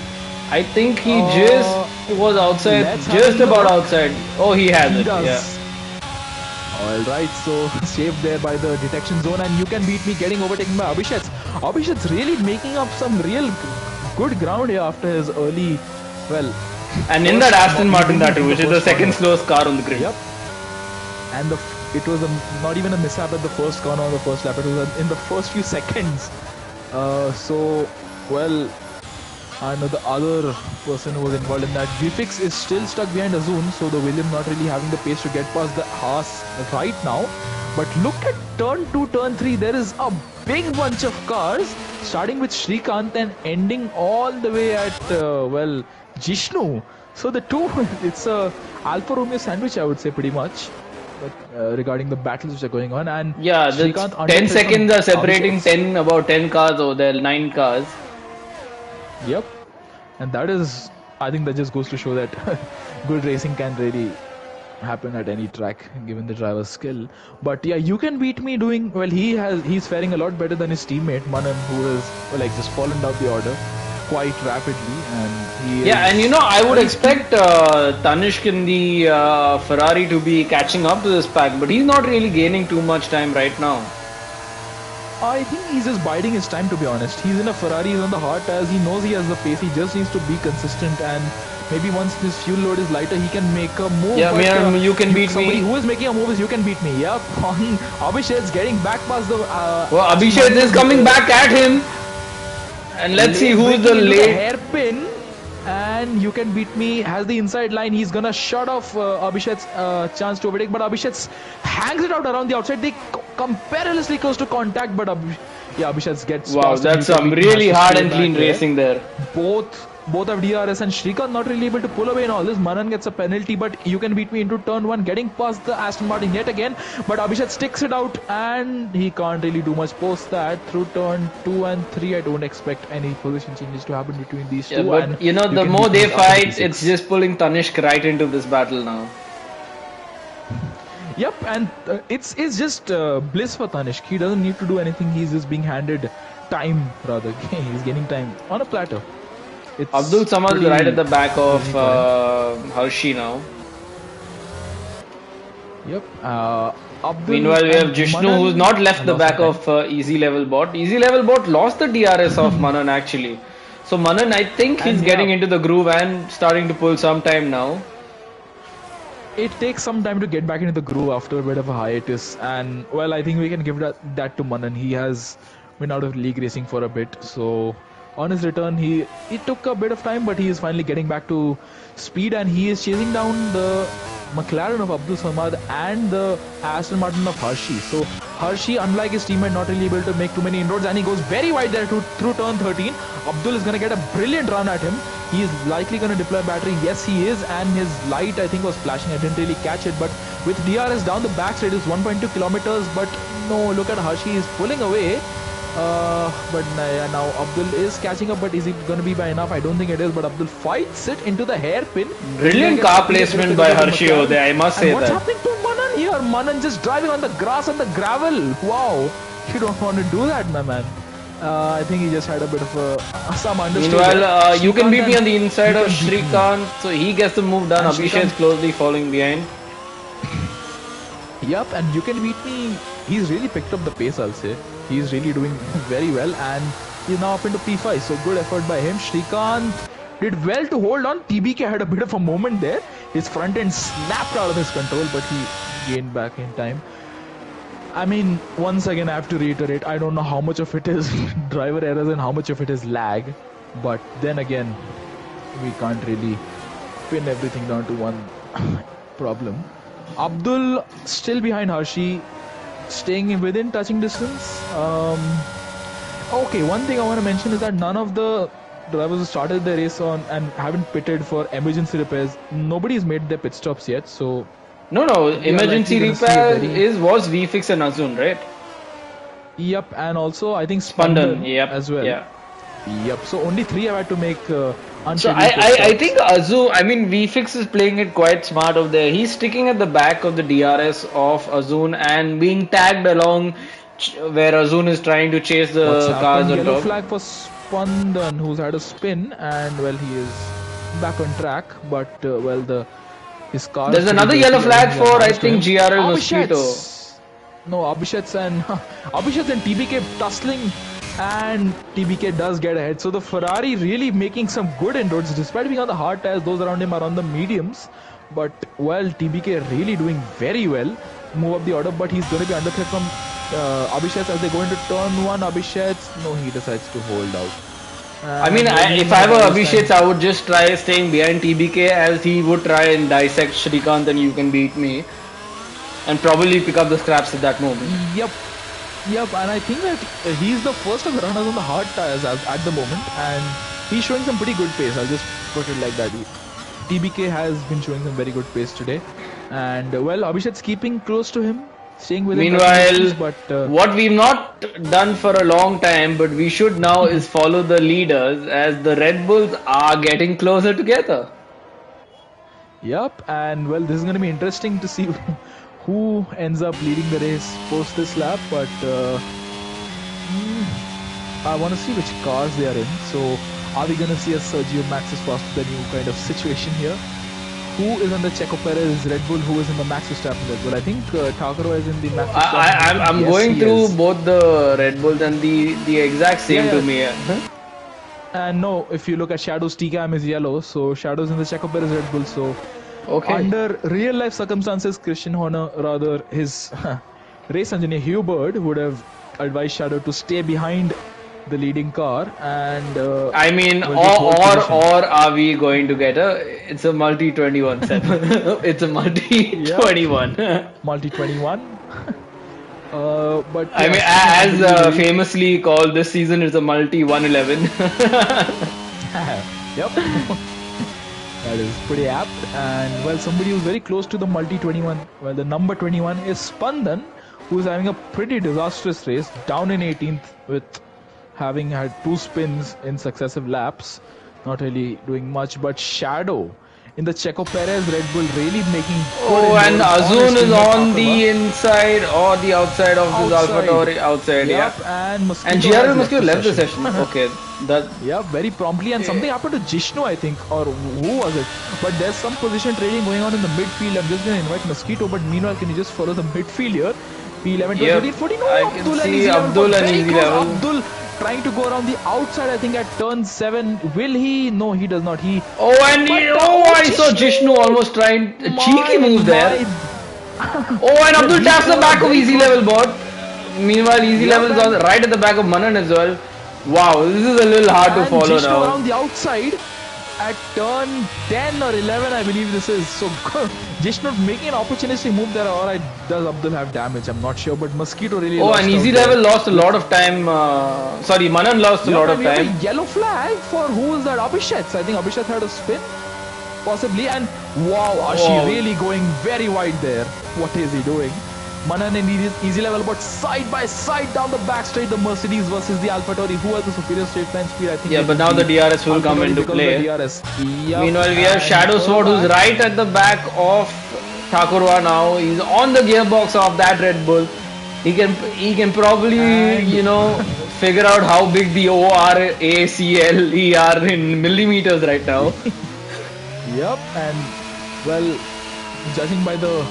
[SPEAKER 1] I think he just
[SPEAKER 2] uh,
[SPEAKER 1] was outside,
[SPEAKER 2] let's have a
[SPEAKER 1] just about
[SPEAKER 2] look.
[SPEAKER 1] outside. Oh, he has
[SPEAKER 2] He
[SPEAKER 1] it. Yeah.
[SPEAKER 2] does. Alright, so saved there by the detection zone, and You Can Beat Me getting overtaken by Abhishek. Abhishek's really making up some real good ground here after his early, well,
[SPEAKER 1] And in that
[SPEAKER 2] first,
[SPEAKER 1] Aston
[SPEAKER 2] he
[SPEAKER 1] Martin,
[SPEAKER 2] didn't
[SPEAKER 1] that
[SPEAKER 2] even
[SPEAKER 1] too,
[SPEAKER 2] hit the
[SPEAKER 1] which is the
[SPEAKER 2] first
[SPEAKER 1] second
[SPEAKER 2] corner.
[SPEAKER 1] slowest car on the grid.
[SPEAKER 2] Yep, and it was not even a mishap at the first corner on the first lap. It was in the first few seconds. So, well, I know the other person who was involved in that. VFix is still stuck behind Azun, so the Williams not really having the pace to get past the Haas right now. But look at turn 2, turn 3. There is a big bunch of cars, starting with Shrikant and ending all the way at, Jishnu. So the two, it's a Alfa Romeo sandwich, I would say, pretty much. But regarding the battles which are going on, and
[SPEAKER 1] Yeah, that's
[SPEAKER 2] Shrikant under
[SPEAKER 1] 10
[SPEAKER 2] threat from
[SPEAKER 1] seconds are separating
[SPEAKER 2] Abhishek.
[SPEAKER 1] 10, about 10 cars over there, 9 cars.
[SPEAKER 2] Yep. And that is, I think that just goes to show that good racing can really happen at any track given the driver's skill. But yeah, You Can Beat Me doing well. He's faring a lot better than his teammate Manan, who has just fallen down the order quite rapidly, and he
[SPEAKER 1] Yeah, and
[SPEAKER 2] is
[SPEAKER 1] I would
[SPEAKER 2] well. He
[SPEAKER 1] expect Tanishq in the Ferrari to be catching up to this pack, but he's not really gaining too much time right now.
[SPEAKER 2] I think he's just biding his time, to be honest. He's in a Ferrari, he's on the hard tires, he knows he has the pace, he just needs to be consistent, and maybe once this fuel load is lighter, he can make a move.
[SPEAKER 1] Yeah,
[SPEAKER 2] But
[SPEAKER 1] You Can Beat
[SPEAKER 2] somebody
[SPEAKER 1] Me.
[SPEAKER 2] who is making a move is You Can Beat Me. Yep, on Abhishek's getting back past the
[SPEAKER 1] Well,
[SPEAKER 2] Aston
[SPEAKER 1] Abhishek
[SPEAKER 2] Martin
[SPEAKER 1] is coming back at him, and let's see
[SPEAKER 2] late
[SPEAKER 1] who's the
[SPEAKER 2] breaking into the
[SPEAKER 1] late.
[SPEAKER 2] hairpin. And You Can Beat Me has the inside line. He's gonna shut off Abhishek's chance to overtake, but Abhishek hangs it out around the outside. They come perilously close to contact, but Abhishek gets
[SPEAKER 1] Wow,
[SPEAKER 2] past, and You
[SPEAKER 1] that's
[SPEAKER 2] Can
[SPEAKER 1] some
[SPEAKER 2] Beat Me has
[SPEAKER 1] really
[SPEAKER 2] to
[SPEAKER 1] hard
[SPEAKER 2] stay
[SPEAKER 1] and
[SPEAKER 2] back
[SPEAKER 1] clean
[SPEAKER 2] there.
[SPEAKER 1] racing there.
[SPEAKER 2] Both have DRS, and Shrikant not really able to pull away in all this. Manan gets a penalty, but You Can Beat Me into turn 1, getting past the Aston Martin yet again. But Abhishek sticks it out, and he can't really do much post that. Through turn 2 and 3, I don't expect any position changes to happen between these
[SPEAKER 1] Yeah,
[SPEAKER 2] two.
[SPEAKER 1] but
[SPEAKER 2] And
[SPEAKER 1] the
[SPEAKER 2] You Can
[SPEAKER 1] more
[SPEAKER 2] Beat Me
[SPEAKER 1] they
[SPEAKER 2] is up into
[SPEAKER 1] fight, it's
[SPEAKER 2] P6.
[SPEAKER 1] just pulling Tanishq right into this battle now.
[SPEAKER 2] Yep, and it's just bliss for Tanishq. He doesn't need to do anything. He's just being handed time, rather. He's gaining time on a platter. It's
[SPEAKER 1] Abdul Samad is right at
[SPEAKER 2] pretty
[SPEAKER 1] the back of
[SPEAKER 2] easy for him.
[SPEAKER 1] Hershey now.
[SPEAKER 2] Yep. Abdul
[SPEAKER 1] Meanwhile, we have
[SPEAKER 2] and
[SPEAKER 1] Jishnu, who's
[SPEAKER 2] Manan.
[SPEAKER 1] not
[SPEAKER 2] I
[SPEAKER 1] left the
[SPEAKER 2] lost the
[SPEAKER 1] back
[SPEAKER 2] time.
[SPEAKER 1] of Easy Level Bot. Easy Level Bot lost the DRS of Manan actually. So Manan, I think he's
[SPEAKER 2] And yeah,
[SPEAKER 1] getting into the groove and starting to pull some time now.
[SPEAKER 2] it takes some time to get back into the groove after a bit of a hiatus. And well, I think we can give that to Manan. He has been out of league racing for a bit. So on his return, it took a bit of time, but he is finally getting back to speed, and he is chasing down the McLaren of Abdul Samad and the Aston Martin of Hershey. So Hershey, unlike his teammate, not really able to make too many inroads, and he goes very wide there through turn 13. Abdul is going to get a brilliant run at him. He is likely going to deploy battery. Yes, he is, and his light, I think, was flashing. I didn't really catch it, but with DRS down the backstraight, is 1.2 kilometers. But no, look at Hershey, he's pulling away. But now Abdul is catching up, but is it going to be by enough? I don't think it is, but Abdul fights it into the hairpin.
[SPEAKER 1] Brilliant car placement by Hershey over there, I must say
[SPEAKER 2] And what's
[SPEAKER 1] that.
[SPEAKER 2] happening to Manan here? Manan just driving on the grass and the gravel. Wow, you don't want to do that, my man. I think he just had a bit of some understeer.
[SPEAKER 1] Meanwhile, You Can Beat Me on the inside of
[SPEAKER 2] You Can Beat Me.
[SPEAKER 1] Shrikant, so he gets the move done.
[SPEAKER 2] And
[SPEAKER 1] Abhishek is
[SPEAKER 2] Shrikant,
[SPEAKER 1] closely following behind.
[SPEAKER 2] yep, and You Can Beat Me. He's really picked up the pace, I'll say. He's really doing very well, and he's now up into P5. So good effort by him. Shrikant did well to hold on. TBK had a bit of a moment there. His front end snapped out of his control, but he gained back in time. I mean, once again, I have to reiterate, I don't know how much of it is driver errors and how much of it is lag. But then again, we can't really pin everything down to one problem. Abdul still behind Hershey, staying within touching distance. Okay, one thing I want to mention is that none of the drivers who started the race on and haven't pitted for emergency repairs, nobody's made their pit stops yet. So
[SPEAKER 1] No,
[SPEAKER 2] we are
[SPEAKER 1] emergency
[SPEAKER 2] likely going to see a
[SPEAKER 1] repair
[SPEAKER 2] very...
[SPEAKER 1] was VFix and Azun, right?
[SPEAKER 2] Yep, and also I think
[SPEAKER 1] Spandan,
[SPEAKER 2] Spandan
[SPEAKER 1] yep,
[SPEAKER 2] as well.
[SPEAKER 1] yeah.
[SPEAKER 2] Yep. So only 3 have had to make
[SPEAKER 1] So
[SPEAKER 2] unscheduled pit
[SPEAKER 1] I think
[SPEAKER 2] stops.
[SPEAKER 1] Azul, I mean VFix is playing it quite smart over there. He's sticking at the back of the DRS of Azun and being tagged along where Azun is trying to chase
[SPEAKER 2] What's
[SPEAKER 1] the cars
[SPEAKER 2] happened?
[SPEAKER 1] on
[SPEAKER 2] Yellow
[SPEAKER 1] top.
[SPEAKER 2] flag for Spandan, who's had a spin, and well, he is back on track. But well, the his car is
[SPEAKER 1] There's
[SPEAKER 2] pretty
[SPEAKER 1] another yellow
[SPEAKER 2] dirty. I think
[SPEAKER 1] flag
[SPEAKER 2] he has
[SPEAKER 1] for I
[SPEAKER 2] managed to
[SPEAKER 1] think
[SPEAKER 2] him.
[SPEAKER 1] GRL Mosquito.
[SPEAKER 2] Abhisheks! No, Abhisheks and Abhisheks and TBK tussling, and TBK does get ahead. So the Ferrari really making some good inroads, despite being on the hard tires. Those around him are on the mediums. But well, TBK really doing very well. Move up the order, but he's going to be under threat from Abhishek as they go into turn one. Abhishek, no, he decides to hold out.
[SPEAKER 1] I mean,
[SPEAKER 2] And well, he's
[SPEAKER 1] if
[SPEAKER 2] going
[SPEAKER 1] I
[SPEAKER 2] to
[SPEAKER 1] were
[SPEAKER 2] buy his
[SPEAKER 1] Abhishek,
[SPEAKER 2] time.
[SPEAKER 1] I would just try staying behind TBK as he would try and dissect Shrikant and you can beat me and probably pick up the scraps at that moment.
[SPEAKER 2] Yep, yep, and I think that he's the first of the runners on the hard tires at the moment, and he's showing some pretty good pace. I'll just put it like that. TBK has been showing some very good pace today, and well, Abhishek's keeping close to him, staying within driving
[SPEAKER 1] Meanwhile,
[SPEAKER 2] distance, but
[SPEAKER 1] what we've not done for a long time, but we should now is follow the leaders as the Red Bulls are getting closer together.
[SPEAKER 2] yep, and well, this is going to be interesting to see who ends up leading the race post this lap, but I want to see which cars they are in. So, are we going to see a Sergio Max is faster than you kind of situation here? Who is on the Checo Perez Red Bull? Who is in the Max Verstappen Red Bull? I think Takaro is in the Max Verstappen Red Bull.
[SPEAKER 1] I'm
[SPEAKER 2] Yes,
[SPEAKER 1] going
[SPEAKER 2] he
[SPEAKER 1] through
[SPEAKER 2] is.
[SPEAKER 1] both the Red Bulls and the exact
[SPEAKER 2] Yeah,
[SPEAKER 1] same to
[SPEAKER 2] yeah.
[SPEAKER 1] me.
[SPEAKER 2] And no, if you look at Shadow's TCAM is yellow, so Shadow's in the Checo Perez Red Bull. So
[SPEAKER 1] Okay.
[SPEAKER 2] under real life circumstances, Christian Horner, rather his race engineer Hubert, would have advised Shadow to stay behind the leading car and
[SPEAKER 1] I mean,
[SPEAKER 2] well, just hold position.
[SPEAKER 1] or are we going to get a? It's a multi 21 7. It's a multi
[SPEAKER 2] Yep,
[SPEAKER 1] 21.
[SPEAKER 2] multi 21. But
[SPEAKER 1] I
[SPEAKER 2] yeah,
[SPEAKER 1] mean,
[SPEAKER 2] speaking of
[SPEAKER 1] as
[SPEAKER 2] multi,
[SPEAKER 1] famously called, this season is a multi 111.
[SPEAKER 2] yep. That is pretty apt. And well, somebody who's very close to the multi 21, well, the number 21 is Spandan, who's having a pretty disastrous race, down in 18th with having had 2 spins in successive laps. Not really doing much, but Shadow in the Checo Perez Red Bull really making good
[SPEAKER 1] Oh, and
[SPEAKER 2] inroads on his
[SPEAKER 1] Azun is
[SPEAKER 2] teammate
[SPEAKER 1] on
[SPEAKER 2] Takarwa.
[SPEAKER 1] the inside or the outside of this
[SPEAKER 2] Outside.
[SPEAKER 1] AlphaTauri. Outside, yeah.
[SPEAKER 2] Yep, and
[SPEAKER 1] And
[SPEAKER 2] Mosquito
[SPEAKER 1] GRL
[SPEAKER 2] has left
[SPEAKER 1] Mosquito
[SPEAKER 2] the
[SPEAKER 1] left the
[SPEAKER 2] session.
[SPEAKER 1] session. Okay, that.
[SPEAKER 2] Yeah, very promptly, and something happened to Jishnu, I think, or who was it? But there's some position trading going on in the midfield. I'm just going to invite Mosquito, but meanwhile, can you just follow the midfield here? P11, 12,
[SPEAKER 1] Yep,
[SPEAKER 2] 13, 14. No,
[SPEAKER 1] I can
[SPEAKER 2] Abdul and
[SPEAKER 1] see
[SPEAKER 2] easy level, but
[SPEAKER 1] Abdul and
[SPEAKER 2] very
[SPEAKER 1] easy
[SPEAKER 2] close.
[SPEAKER 1] level.
[SPEAKER 2] Abdul trying to go around the outside, I think, at turn 7. Will he? No, he does not. He.
[SPEAKER 1] Oh, and
[SPEAKER 2] But
[SPEAKER 1] I saw Jishnu almost trying a cheeky move there.
[SPEAKER 2] my.
[SPEAKER 1] Oh, and
[SPEAKER 2] The
[SPEAKER 1] Abdul taps the
[SPEAKER 2] detour,
[SPEAKER 1] back of
[SPEAKER 2] very
[SPEAKER 1] Easy
[SPEAKER 2] good.
[SPEAKER 1] Level bot. Meanwhile, Easy
[SPEAKER 2] Yep,
[SPEAKER 1] Level is on
[SPEAKER 2] and
[SPEAKER 1] right at the back of Manan as well. Wow, this is a little hard to follow
[SPEAKER 2] Jishnu
[SPEAKER 1] now.
[SPEAKER 2] around the outside at turn 10 or 11, I believe this is. So Jishnu making an opportunistic move there, or does Abdul have damage? I'm not sure, but Mosquito really
[SPEAKER 1] Oh,
[SPEAKER 2] lost
[SPEAKER 1] and
[SPEAKER 2] out
[SPEAKER 1] Easy
[SPEAKER 2] there.
[SPEAKER 1] Level lost a lot of time. Sorry, Manan lost a
[SPEAKER 2] Yep,
[SPEAKER 1] lot
[SPEAKER 2] and
[SPEAKER 1] of
[SPEAKER 2] we have
[SPEAKER 1] time.
[SPEAKER 2] a yellow flag for who is that? Abhishek. I think Abhishek had a spin, possibly. And wow, Ashi
[SPEAKER 1] Wow.
[SPEAKER 2] really going very wide there. What is he doing? Manan and easy level, but side by side down the back straight, the Mercedes versus the AlphaTauri. Who has the superior straight line speed? I think
[SPEAKER 1] Yeah,
[SPEAKER 2] it
[SPEAKER 1] but
[SPEAKER 2] is
[SPEAKER 1] now the DRS will come
[SPEAKER 2] AlphaTauri
[SPEAKER 1] into
[SPEAKER 2] because of
[SPEAKER 1] play.
[SPEAKER 2] the DRS. Yep,
[SPEAKER 1] Meanwhile, we have
[SPEAKER 2] and
[SPEAKER 1] Shadow
[SPEAKER 2] further
[SPEAKER 1] Sword who's
[SPEAKER 2] back.
[SPEAKER 1] right at the back of Thakurwa now. He's on the gearbox of that Red Bull. He can probably
[SPEAKER 2] And
[SPEAKER 1] figure out how big the ORACLE are in millimeters right now.
[SPEAKER 2] yep, and well, judging by the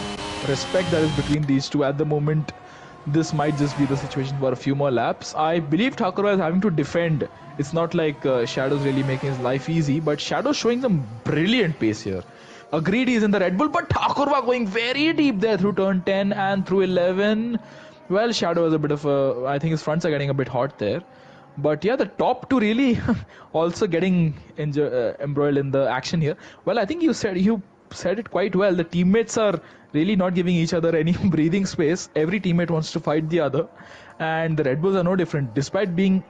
[SPEAKER 2] respect that is between these two at the moment, this might just be the situation for a few more laps. I believe Thakurwa is having to defend. It's not like Shadow's really making his life easy, but Shadow's showing some brilliant pace here. Agreed, he's in the Red Bull, but Thakurwa going very deep there through turn 10 and through 11. Well, Shadow is a bit of a. I think his fronts are getting a bit hot there. But yeah, the top two really also getting embroiled in the action here. Well, I think you said it quite well. The teammates are really not giving each other any breathing space. Every teammate wants to fight the other, and the Red Bulls are no different. Despite being,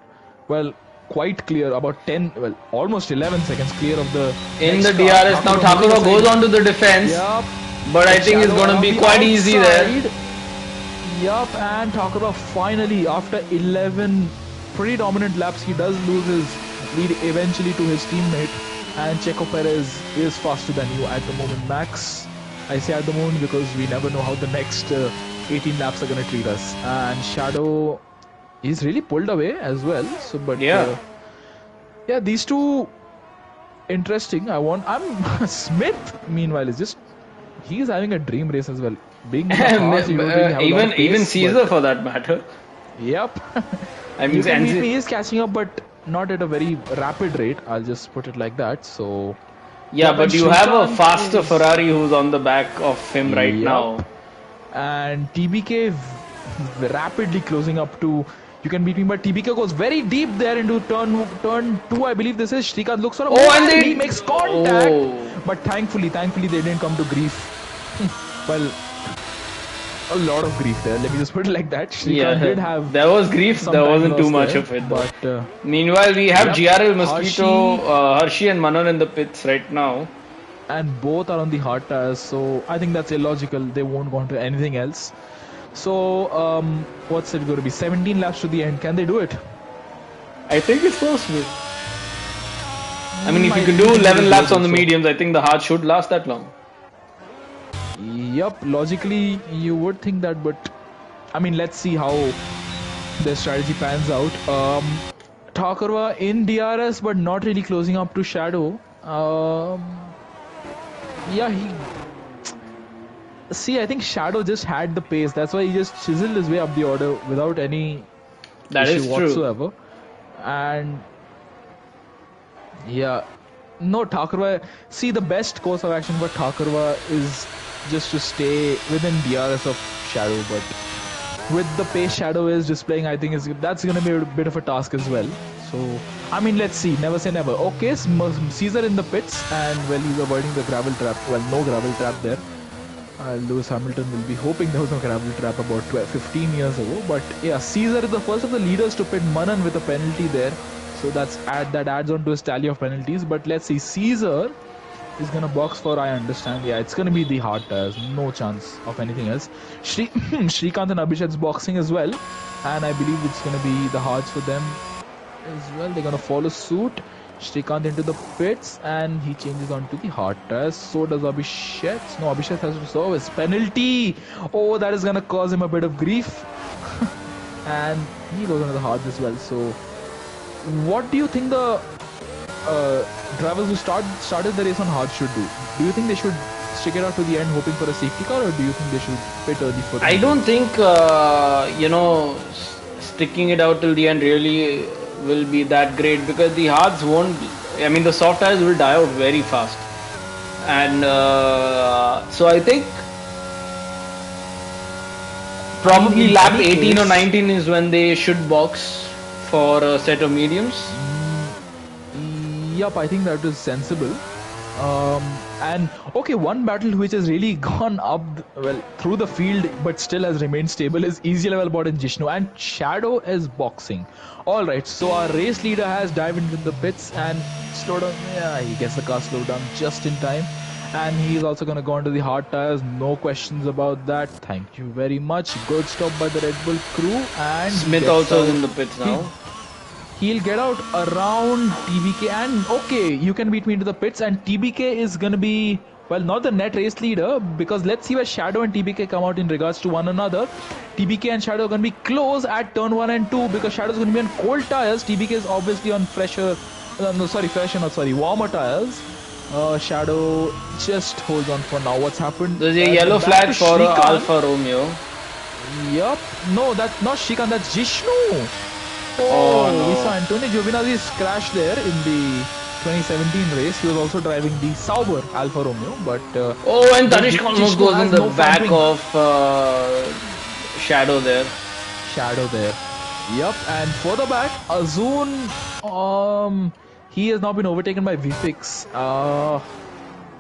[SPEAKER 2] well, quite clear, about 10, well, almost 11 seconds clear of the
[SPEAKER 1] In
[SPEAKER 2] next
[SPEAKER 1] the
[SPEAKER 2] car.
[SPEAKER 1] DRS now,
[SPEAKER 2] Thakurwa moving
[SPEAKER 1] Thakurwa goes
[SPEAKER 2] aside.
[SPEAKER 1] on to the defense,
[SPEAKER 2] Yup.
[SPEAKER 1] but I think it's
[SPEAKER 2] Shadow
[SPEAKER 1] going to
[SPEAKER 2] on
[SPEAKER 1] be
[SPEAKER 2] the
[SPEAKER 1] quite easy there.
[SPEAKER 2] outside. Yup, and Thakurwa finally, after 11 pretty dominant laps, he does lose his lead eventually to his teammate. And Checo Perez is faster than you at the moment, Max. I say at the moment because we never know how the next 18 laps are going to treat us. And Shadow is really pulled away as well. So, but
[SPEAKER 1] Yeah.
[SPEAKER 2] yeah, these two interesting. I'm Smith. Meanwhile, is just he's having a dream race as well. Being in the hearts, you don't really have a lot of
[SPEAKER 1] Even
[SPEAKER 2] pace.
[SPEAKER 1] Caesar for that matter.
[SPEAKER 2] Yep.
[SPEAKER 1] I
[SPEAKER 2] You
[SPEAKER 1] mean,
[SPEAKER 2] can beat me. He's catching up, but not at a very rapid rate. I'll just put it like that. So,
[SPEAKER 1] yeah,
[SPEAKER 2] yep. And
[SPEAKER 1] but you have a
[SPEAKER 2] Shrikant
[SPEAKER 1] faster
[SPEAKER 2] is
[SPEAKER 1] Ferrari who's on the back of him right
[SPEAKER 2] yep.
[SPEAKER 1] now.
[SPEAKER 2] And TBK rapidly closing up to. You can beat me, but TBK goes very deep there into turn 2. I believe this is Shrikant looks for a move and he makes contact.
[SPEAKER 1] Oh.
[SPEAKER 2] But thankfully they didn't come to grief. Well, a lot of grief there. Let me just put it like that. Shrikant did have
[SPEAKER 1] there was grief.
[SPEAKER 2] some
[SPEAKER 1] There
[SPEAKER 2] time
[SPEAKER 1] wasn't too
[SPEAKER 2] lost
[SPEAKER 1] much
[SPEAKER 2] there,
[SPEAKER 1] of it.
[SPEAKER 2] but
[SPEAKER 1] meanwhile, we have
[SPEAKER 2] yep,
[SPEAKER 1] GRL Mosquito, Hershey and Manan in the pits right now.
[SPEAKER 2] And both are on the hard tires, so I think that's illogical. They won't go on to anything else. So, what's it going to be? 17 laps to the end. Can they do it?
[SPEAKER 1] I think it's possible. I mean, if you can do 11 laps on the mediums, I think the hard should last that long.
[SPEAKER 2] Yup, logically you would think that, but I mean, let's see how their strategy pans out. Thakurva in DRS, but not really closing up to Shadow. Yeah, see, I think Shadow just had the pace. That's why he just chiseled his way up the order without any issue whatsoever. And yeah, no, Thakurva. See, the best course of action for Thakurva is just to stay within DRS of Shadow. But with the pace Shadow is displaying, I think that's going to be a bit of a task as well. So, I mean, let's see. Never say never. Okay, Caesar in the pits, and well, he's avoiding the gravel trap. Well, no gravel trap there. Lewis Hamilton will be hoping there was no gravel trap about 15 years ago. But yeah, Caesar is the first of the leaders to pit Manan with a penalty there. So that adds on to his tally of penalties. But let's see, Caesar is going to box for, I understand. Yeah, it's going to be the hard tires. No chance of anything else. Shrikant and Abhishek's boxing as well. And I believe it's going to be the hards for them as well. They're going to follow suit. Shrikant into the pits and he changes on to the hard tires. So does Abhishek. No, Abhishek has to serve his penalty. Oh, that is going to cause him a bit of grief. And he goes on the hards as well. So, what do you think the drivers who started the race on hard should do? Do you think they should stick it out to the end hoping for a safety car, or do you think they should pit early for
[SPEAKER 1] I don't think, sticking it out till the end really will be that great, because the hards won't. I mean, the soft tires will die out very fast, and so I think probably lap 18 or 19 is when they should box for a set of mediums.
[SPEAKER 2] Yup, I think that is sensible. And okay, one battle which has really gone up through the field but still has remained stable is easy level bot in Jishnu, and Shadow is boxing. Alright, so our race leader has dived into the pits and slowed down. Yeah, he gets the car slowed down just in time. And he's also going to go onto the hard tires. No questions about that. Thank you very much. Good stop by the Red Bull crew. And
[SPEAKER 1] Smith also is in the pits now.
[SPEAKER 2] He'll get out around TBK, and okay, you can beat me into the pits, and TBK is going to be, well, not the net race leader, because let's see where Shadow and TBK come out in regards to one another. TBK and Shadow are going to be close at turn 1 and 2 because Shadow's going to be on cold tires. TBK is obviously on warmer tires. Shadow just holds on for now. What's happened?
[SPEAKER 1] There's a yellow flag for Alfa Romeo.
[SPEAKER 2] Yup. No, that's not Shrikant, that's Jishnu. Oh, no. We saw Antonio Giovinazzi's crash there in the 2017 race. He was also driving the Sauber Alfa Romeo, but
[SPEAKER 1] and Tanishq almost goes in the back of Shadow there.
[SPEAKER 2] Yup, and further back, Azun, he has now been overtaken by Vfix,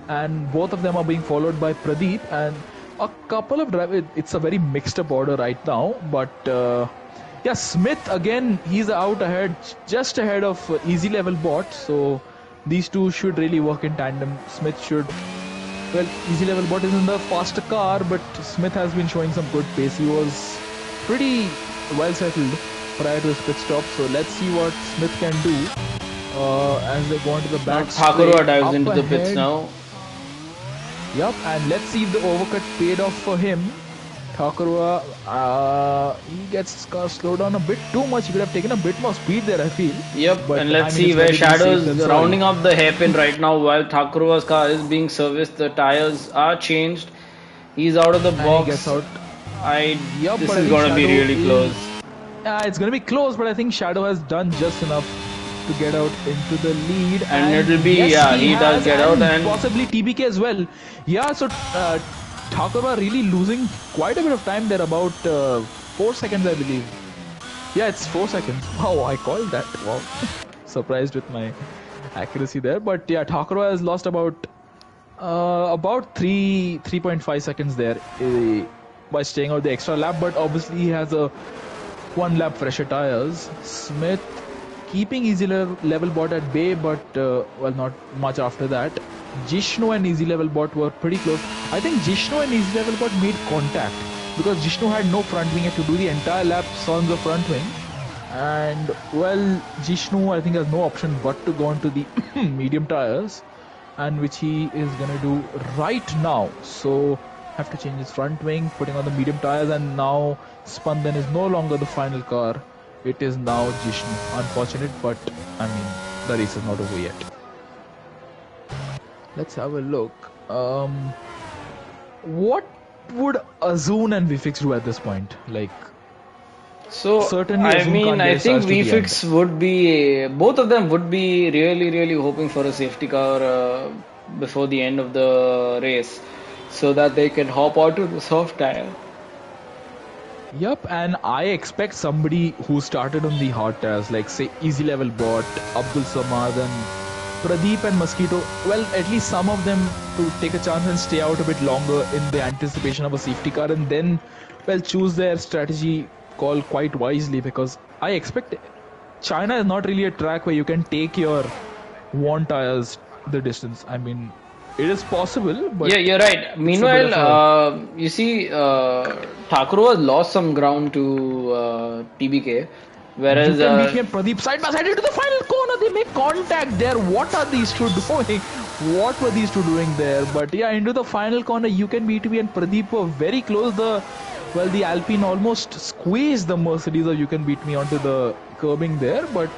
[SPEAKER 2] and both of them are being followed by Pradeep, and a couple of drivers. It's a very mixed up order right now, but yeah, Smith again, he's out ahead, just ahead of easy level bot. So these two should really work in tandem. Smith should, well, easy level bot is in the faster car, but Smith has been showing some good pace. He was pretty well settled prior to his pit stop. So let's see what Smith can do. as they go into the
[SPEAKER 1] Now
[SPEAKER 2] back straight.
[SPEAKER 1] Thakurwa dives
[SPEAKER 2] Up
[SPEAKER 1] into the pits
[SPEAKER 2] ahead.
[SPEAKER 1] now.
[SPEAKER 2] Yup, and let's see if the overcut paid off for him. Thakurwa, he gets his car slowed down a bit too much. He could have taken a bit more speed there, I feel.
[SPEAKER 1] Yep,
[SPEAKER 2] But
[SPEAKER 1] and
[SPEAKER 2] I
[SPEAKER 1] let's
[SPEAKER 2] mean,
[SPEAKER 1] see
[SPEAKER 2] it's
[SPEAKER 1] where
[SPEAKER 2] better to be safe
[SPEAKER 1] Shadow's
[SPEAKER 2] than sorry.
[SPEAKER 1] rounding up the hairpin right now while Thakurwa's car is being serviced. The tires are changed. He's out of the
[SPEAKER 2] And he gets
[SPEAKER 1] box.
[SPEAKER 2] out.
[SPEAKER 1] I
[SPEAKER 2] Yup,
[SPEAKER 1] This
[SPEAKER 2] but I
[SPEAKER 1] is
[SPEAKER 2] think
[SPEAKER 1] gonna be
[SPEAKER 2] Shadow
[SPEAKER 1] really close.
[SPEAKER 2] is. It's going to be close, but I think Shadow has done just enough to get out into the lead.
[SPEAKER 1] And
[SPEAKER 2] And
[SPEAKER 1] it'll be,
[SPEAKER 2] yes,
[SPEAKER 1] yeah,
[SPEAKER 2] he
[SPEAKER 1] he does
[SPEAKER 2] has,
[SPEAKER 1] get out,
[SPEAKER 2] and
[SPEAKER 1] and
[SPEAKER 2] possibly TBK as well. Yeah, so Thakurwa really losing quite a bit of time there, about 4 seconds, I believe. Yeah, it's 4 seconds. Wow, I called that. Wow. Surprised with my accuracy there. But yeah, Thakurwa has lost about 3.5 seconds there by staying out the extra lap. But obviously he has a 1 lap fresher tires. Smith keeping easy level bot at bay, but well, not much after that. Jishnu and easy level bot were pretty close. I think Jishnu and easy level bot made contact because Jishnu had no front wing. He had to do the entire lap on the front wing. And well, Jishnu I think has no option but to go onto the medium tires, and which he is gonna do right now. So have to change his front wing, putting on the medium tires, and now Spandan is no longer the final car. It is now Jishnu. Unfortunate, but I mean the race is not over yet. Let's have a look. What would Azun and Vifix do at this point? Like,
[SPEAKER 1] so
[SPEAKER 2] certainly
[SPEAKER 1] I
[SPEAKER 2] Azun
[SPEAKER 1] mean,
[SPEAKER 2] can't get
[SPEAKER 1] I
[SPEAKER 2] his
[SPEAKER 1] think
[SPEAKER 2] tires to the end.
[SPEAKER 1] VFix would be, both of them would be really, really hoping for a safety car before the end of the race, so that they can hop onto the soft tire.
[SPEAKER 2] Yup, and I expect somebody who started on the hard tires, like say Easy Level Bot, Abdul Samad, and Pradeep and Mosquito, well, at least some of them to take a chance and stay out a bit longer in the anticipation of a safety car, and then, well, choose their strategy call quite wisely, because I expect China is not really a track where you can take your worn tires the distance. I mean, it is possible, but
[SPEAKER 1] Yeah, you're right.
[SPEAKER 2] it's a bit
[SPEAKER 1] Meanwhile,
[SPEAKER 2] of a
[SPEAKER 1] you see, Thakurova lost some ground to TBK,
[SPEAKER 2] You
[SPEAKER 1] whereas
[SPEAKER 2] can beat me and Pradeep side by side into the final corner. They make contact there. What are these two doing? What were these two doing there? But yeah, into the final corner, you can beat me and Pradeep were very close. The Alpine almost squeezed the Mercedes of You Can Beat Me onto the curbing there. But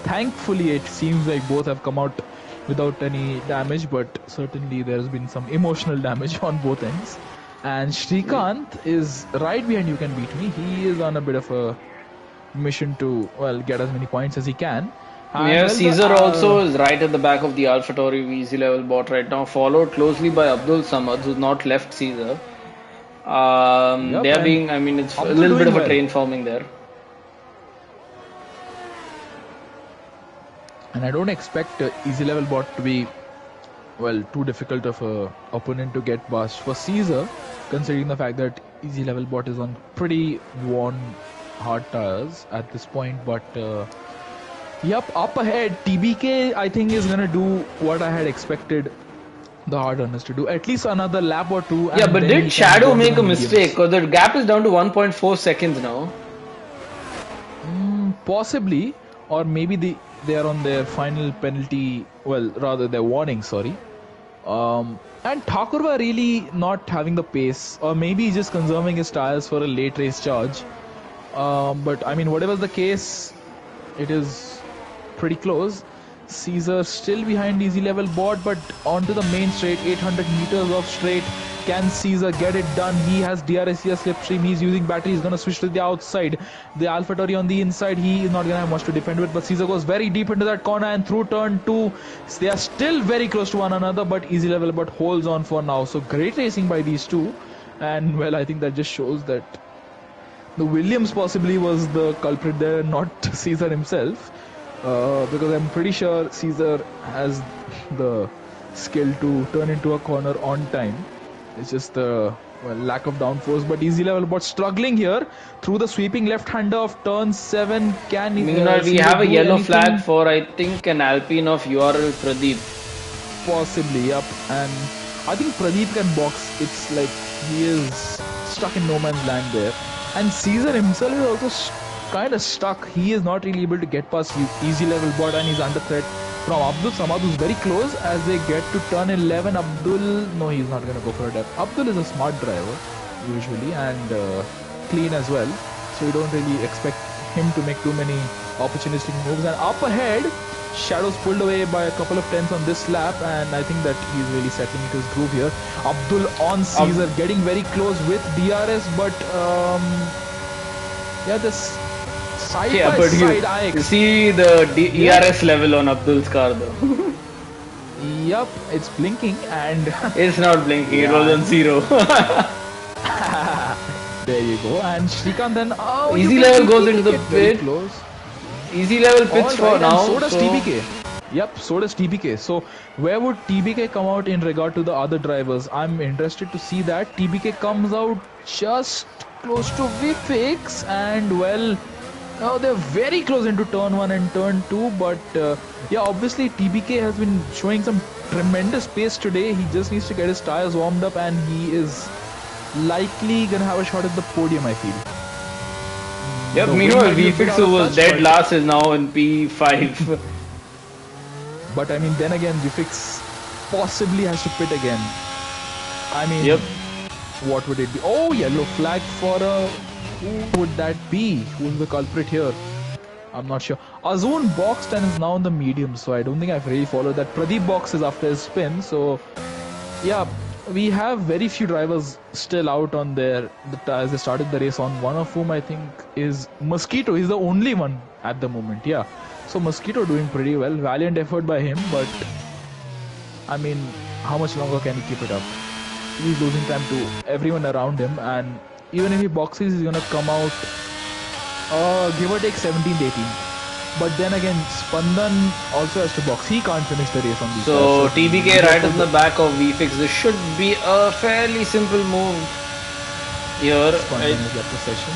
[SPEAKER 2] thankfully, it seems like both have come out without any damage. But certainly, there has been some emotional damage on both ends. And Shrikant is right behind You Can Beat Me. He is on a bit of a mission to, well, get as many points as he can. And
[SPEAKER 1] yeah,
[SPEAKER 2] well,
[SPEAKER 1] Caesar also is right at the back of the AlphaTauri easy level bot right now, followed closely by Abdul Samad, who's not left Caesar.
[SPEAKER 2] yep,
[SPEAKER 1] They are
[SPEAKER 2] and
[SPEAKER 1] being, I mean, it's a
[SPEAKER 2] Abdul
[SPEAKER 1] little bit
[SPEAKER 2] doing
[SPEAKER 1] of a
[SPEAKER 2] well.
[SPEAKER 1] train forming there.
[SPEAKER 2] And I don't expect easy level bot to be, well, too difficult of a opponent to get past for Caesar, considering the fact that easy level bot is on pretty worn hard tires at this point. But yep, up ahead, TBK I think is gonna do what I had expected the hard runners to do, at least another lap or two,
[SPEAKER 1] Yeah,
[SPEAKER 2] and
[SPEAKER 1] but
[SPEAKER 2] then
[SPEAKER 1] did
[SPEAKER 2] he can go
[SPEAKER 1] Shadow
[SPEAKER 2] into
[SPEAKER 1] make
[SPEAKER 2] the
[SPEAKER 1] a mistake?
[SPEAKER 2] mediums.
[SPEAKER 1] Because the gap is down to 1.4 seconds now.
[SPEAKER 2] Possibly, or maybe they are on their final penalty. Well, rather their warning. Sorry. And Thakurva really not having the pace, or maybe he's just conserving his tires for a late race charge. But I mean, whatever's the case, it is pretty close. Caesar still behind easy level board, but onto the main straight, 800 meters of straight. Can Caesar get it done? He has DRSCS slipstream. He's using battery. He's gonna switch to the outside. The AlphaTauri on the inside. He is not gonna have much to defend with. But Caesar goes very deep into that corner and through turn two. They are still very close to one another, but easy level but holds on for now. So great racing by these two. And well, I think that just shows that the Williams possibly was the culprit there, not Caesar himself. Because I'm pretty sure Caesar has the skill to turn into a corner on time. It's just the lack of downforce. But easy level bot struggling here through the sweeping left-hander of turn 7. Can
[SPEAKER 1] Meanwhile, we
[SPEAKER 2] Caesar
[SPEAKER 1] have a
[SPEAKER 2] do
[SPEAKER 1] yellow flag
[SPEAKER 2] anything?
[SPEAKER 1] for, I think, an Alpine of URL Pradeep.
[SPEAKER 2] Possibly, yep. And I think Pradeep can box. It's like he is stuck in no man's land there. And Caesar himself is also kind of stuck. He is not really able to get past easy level bot, and he's under threat from Abdul. Samad who's very close as they get to turn 11. Abdul, no, he's not going to go for a depth. Abdul is a smart driver usually, and clean as well. So you don't really expect him to make too many opportunistic moves. And up ahead, Shadow's pulled away by a couple of tenths on this lap, and I think that he's really settling into his groove here. Abdul on Caesar, getting very close with DRS, but yeah, this side by side,
[SPEAKER 1] you see the ERS level on Abdul's car though.
[SPEAKER 2] Yup, it's blinking and
[SPEAKER 1] it's not blinking. Yeah. It was on 0.
[SPEAKER 2] There you go. And Shrikant then
[SPEAKER 1] easy level goes into the pit. Close. Easy level pits for now.
[SPEAKER 2] So does TBK. Yep, so does TBK. So where would TBK come out in regard to the other drivers? I'm interested to see that. TBK comes out just close to VFix, and well, they're very close into turn 1 and turn 2, but yeah, obviously TBK has been showing some tremendous pace today. He just needs to get his tires warmed up, and he is likely gonna have a shot at the podium, I feel.
[SPEAKER 1] Yep, meanwhile VFix, who was dead last, is now in P5.
[SPEAKER 2] But I mean, then again, VFix possibly has to pit again. I mean,
[SPEAKER 1] yep.
[SPEAKER 2] What would it be? Oh, yellow flag for a... Who would that be? Who's the culprit here? I'm not sure. Azun boxed and is now on the medium, so I don't think I've really followed that. Pradeep boxes after his spin, so yeah, we have very few drivers still out on their as they started the race on. One of whom I think is Mosquito. He's the only one at the moment. Yeah, so Mosquito doing pretty well. Valiant effort by him, but I mean, how much longer can he keep it up? He's losing time to everyone around him, and even if he boxes, he's gonna come out give or take 17th, 18th. But then again, Spandan also has to box. He can't finish the race on these.
[SPEAKER 1] So TBK right in the back of VFix. This should be a fairly simple move here.
[SPEAKER 2] Spandan is left the session,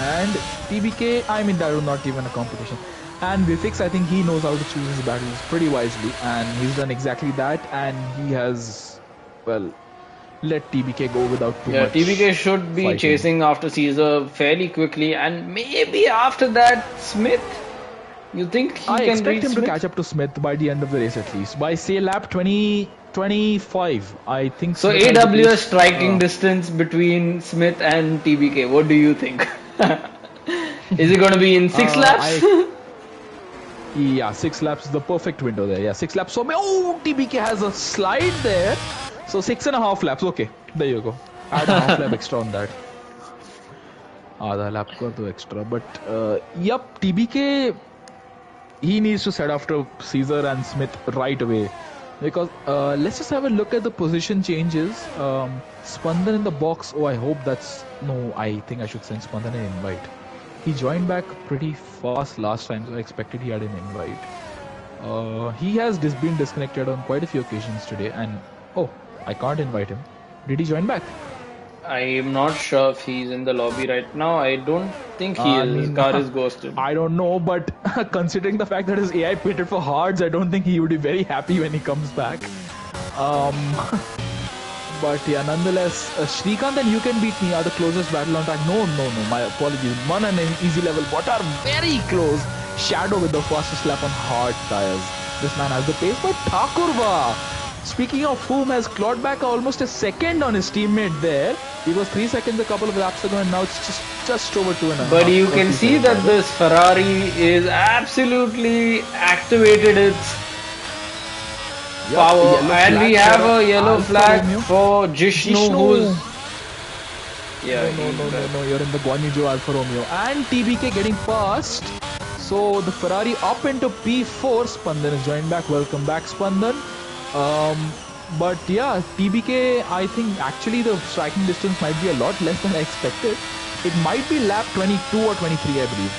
[SPEAKER 2] and TBK. I mean, that was not even a competition. And VFix, I think he knows how to choose his battles pretty wisely, and he's done exactly that. And he has, well, let TBK go without too much.
[SPEAKER 1] Yeah, TBK should be
[SPEAKER 2] fighting.
[SPEAKER 1] Chasing after Caesar fairly quickly, and maybe after that Smith. You think he
[SPEAKER 2] I
[SPEAKER 1] can
[SPEAKER 2] expect him
[SPEAKER 1] Smith?
[SPEAKER 2] to catch up to Smith by the end of the race at least. By say lap 25, I think.
[SPEAKER 1] So
[SPEAKER 2] Smith
[SPEAKER 1] AWS striking distance between Smith and TBK. What do you think? Is it going to be in 6 laps?
[SPEAKER 2] Yeah, 6 laps is the perfect window there. Yeah, 6 laps. So TBK has a slide there. So 6.5 laps. Okay, there you go. Add a half lap extra on that. Aadha lap kar do extra. But yep, TBK, he needs to set after Caesar and Smith right away. Because let's just have a look at the position changes. Spandan in the box. Oh, I hope that's... No, I think I should send Spandan an invite. He joined back pretty fast last time, so I expected he had an invite. He has been disconnected on quite a few occasions today, and oh, I can't invite him. Did he join back?
[SPEAKER 1] I am not sure if he's in the lobby right now. I don't think he is. His car is ghosted.
[SPEAKER 2] I don't know, but considering the fact that his AI pitted for hards, I don't think he would be very happy when he comes back. But yeah, nonetheless, Shrikant and You Can Beat Me are the closest battle on track. No, my apologies. Man and Easy Level Bot are very close. Shadow with the fastest lap on hard tires. This man has the pace, but Thakurva, speaking of whom, has clawed back almost a second on his teammate there. He was 3 seconds a couple of laps ago, and now it's just over 2.5.
[SPEAKER 1] But you can see that this Ferrari is absolutely activated its power, and we have a yellow flag for Jishnu, who's...
[SPEAKER 2] Yeah, no, you're in the Guanyu Alfa Romeo. And TBK getting past. So the Ferrari up into P4. Spandan is joined back. Welcome back, Spandan. But yeah, TBK, I think actually the striking distance might be a lot less than I expected. It might be lap 22 or 23, I believe.